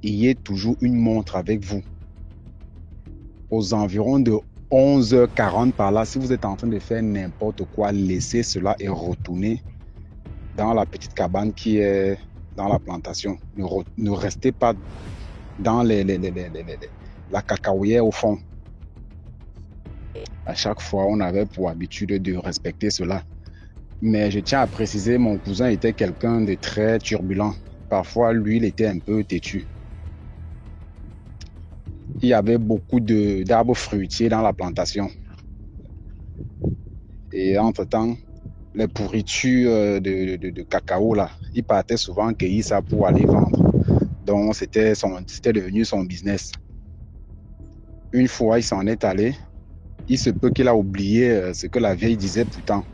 Ayez toujours une montre avec vous. Aux environs de 11h40 par là, si vous êtes en train de faire n'importe quoi, laissez cela et retournez dans la petite cabane qui est dans la plantation. Ne restez pas dans la cacahuète au fond. À chaque fois, on avait pour habitude de respecter cela. Mais je tiens à préciser, mon cousin était quelqu'un de très turbulent. Parfois, lui, il était un peu têtu. Il y avait beaucoup d'arbres fruitiers dans la plantation. Et entre-temps, les pourritures de cacao, là, il partait souvent cueillir ça pour aller vendre. Donc, c'était devenu son business. Une fois, il s'en est allé. Il se peut qu'il a oublié ce que la vieille disait pourtant.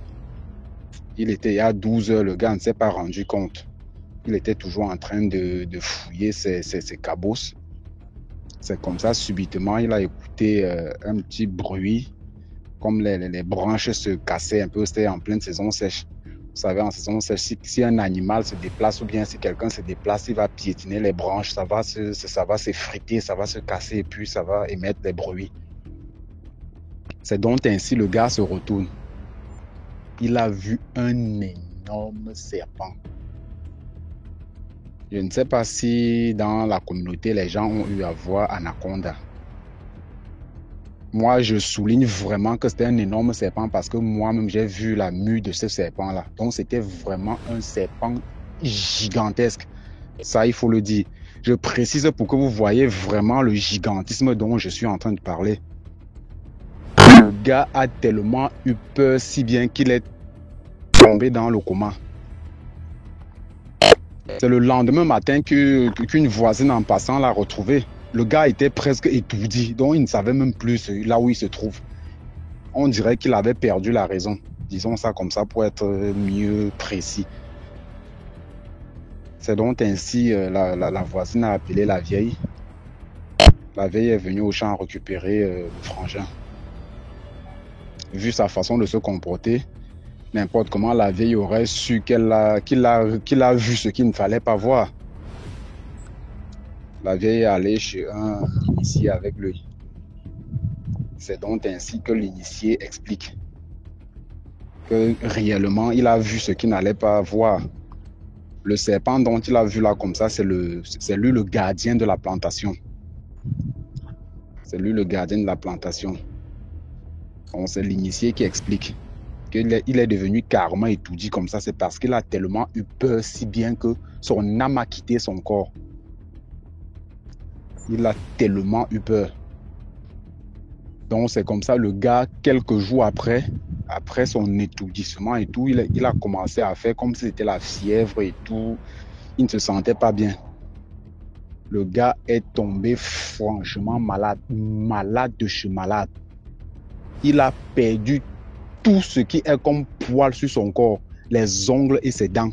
Il était à 12 heures, le gars ne s'est pas rendu compte. Il était toujours en train de fouiller ses cabosses. C'est comme ça, subitement, il a écouté un petit bruit, comme les branches se cassaient un peu. C'était en pleine saison sèche. Vous savez, en saison sèche, si un animal se déplace ou bien si quelqu'un se déplace, il va piétiner les branches, ça va s'effriter, ça va se casser et puis ça va émettre des bruits. C'est donc ainsi le gars se retourne. Il a vu un énorme serpent. Je ne sais pas si dans la communauté, les gens ont eu à voir Anaconda. Moi, je souligne vraiment que c'était un énorme serpent parce que moi-même, j'ai vu la mue de ce serpent-là. Donc, c'était vraiment un serpent gigantesque. Ça, il faut le dire. Je précise pour que vous voyez vraiment le gigantisme dont je suis en train de parler. Le gars a tellement eu peur si bien qu'il est tombé dans le coma. C'est le lendemain matin qu'une voisine en passant l'a retrouvé. Le gars était presque étourdi, donc il ne savait même plus là où il se trouve. On dirait qu'il avait perdu la raison. Disons ça comme ça pour être mieux précis. C'est donc ainsi la voisine a appelé la vieille. La vieille est venue au champ récupérer le frangin. Vu sa façon de se comporter, n'importe comment la vieille aurait su qu'il a vu ce qu'il ne fallait pas voir. La vieille est allée chez un initié avec lui. C'est donc ainsi que l'initié explique que réellement il a vu ce qu'il n'allait pas voir. Le serpent dont il a vu là comme ça, c'est lui le gardien de la plantation. C'est lui le gardien de la plantation. Donc c'est l'initié qui explique qu'il est devenu carrément étourdi comme ça. C'est parce qu'il a tellement eu peur si bien que son âme a quitté son corps. Il a tellement eu peur. Donc c'est comme ça, le gars, quelques jours après son étourdissement et tout, il a commencé à faire comme si c'était la fièvre et tout. Il ne se sentait pas bien. Le gars est tombé franchement malade de chez malade. Il a perdu tout ce qui est comme poil sur son corps, les ongles et ses dents.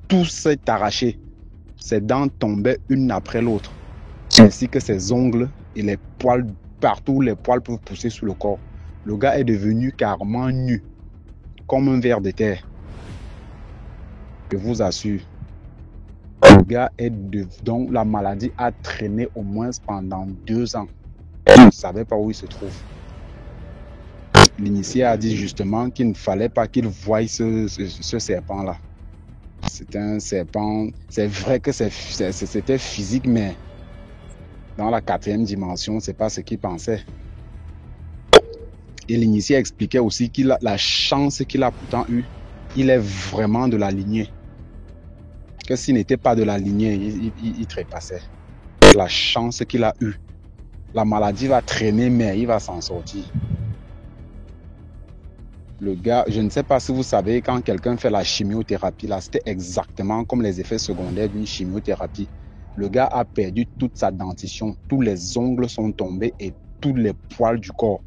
Tout s'est arraché. Ses dents tombaient une après l'autre, ainsi que ses ongles et les poils. Partout, les poils peuvent pousser sur le corps. Le gars est devenu carrément nu, comme un ver de terre. Je vous assure. Le gars donc la maladie a traîné au moins pendant 2 ans. Il ne savait pas où il se trouve. L'initié a dit justement qu'il ne fallait pas qu'il voie ce serpent-là. C'est un serpent. C'est vrai que c'était physique, mais dans la 4e dimension, c'est pas ce qu'il pensait. Et l'initié expliquait aussi la chance qu'il a pourtant eue. Il est vraiment de la lignée. Que s'il n'était pas de la lignée, il trépassait. La chance qu'il a eue. La maladie va traîner, mais il va s'en sortir. Le gars, je ne sais pas si vous savez, quand quelqu'un fait la chimiothérapie, là, c'était exactement comme les effets secondaires d'une chimiothérapie. Le gars a perdu toute sa dentition, tous les ongles sont tombés et tous les poils du corps.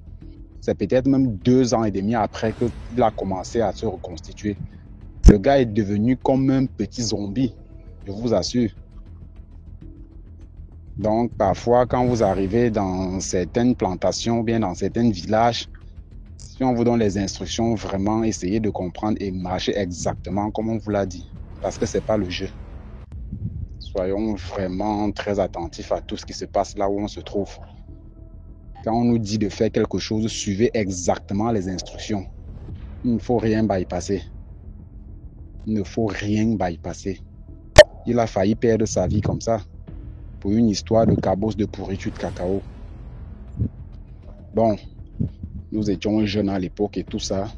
C'est peut-être même 2 ans et demi après qu'il a commencé à se reconstituer. Le gars est devenu comme un petit zombie, je vous assure. Donc parfois quand vous arrivez dans certaines plantations, bien dans certains villages, si on vous donne les instructions, vraiment essayez de comprendre et marcher exactement comme on vous l'a dit. Parce que c'est pas le jeu. Soyons vraiment très attentifs à tout ce qui se passe là où on se trouve. Quand on nous dit de faire quelque chose, suivez exactement les instructions. Il ne faut rien bypasser. Il ne faut rien bypasser. Il a failli perdre sa vie comme ça pour une histoire de cabosse de pourriture de cacao. Bon, nous étions jeunes à l'époque et tout ça.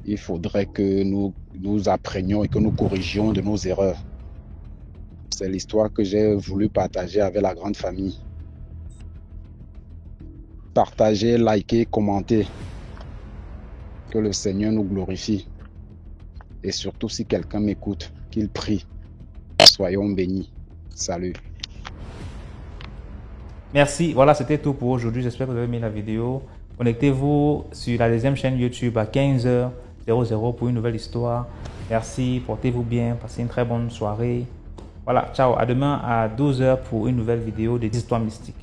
il faudrait que nous apprenions et que nous corrigions de nos erreurs. C'est l'histoire que j'ai voulu partager avec la grande famille. Partagez, likez, commentez. Que le Seigneur nous glorifie. Et surtout, si quelqu'un m'écoute, qu'il prie. Soyons bénis. Salut. Merci. Voilà, c'était tout pour aujourd'hui. J'espère que vous avez aimé la vidéo. Connectez-vous sur la deuxième chaîne YouTube à 15h00 pour une nouvelle histoire. Merci. Portez-vous bien. Passez une très bonne soirée. Voilà. Ciao. À demain à 12h pour une nouvelle vidéo des histoires mystiques.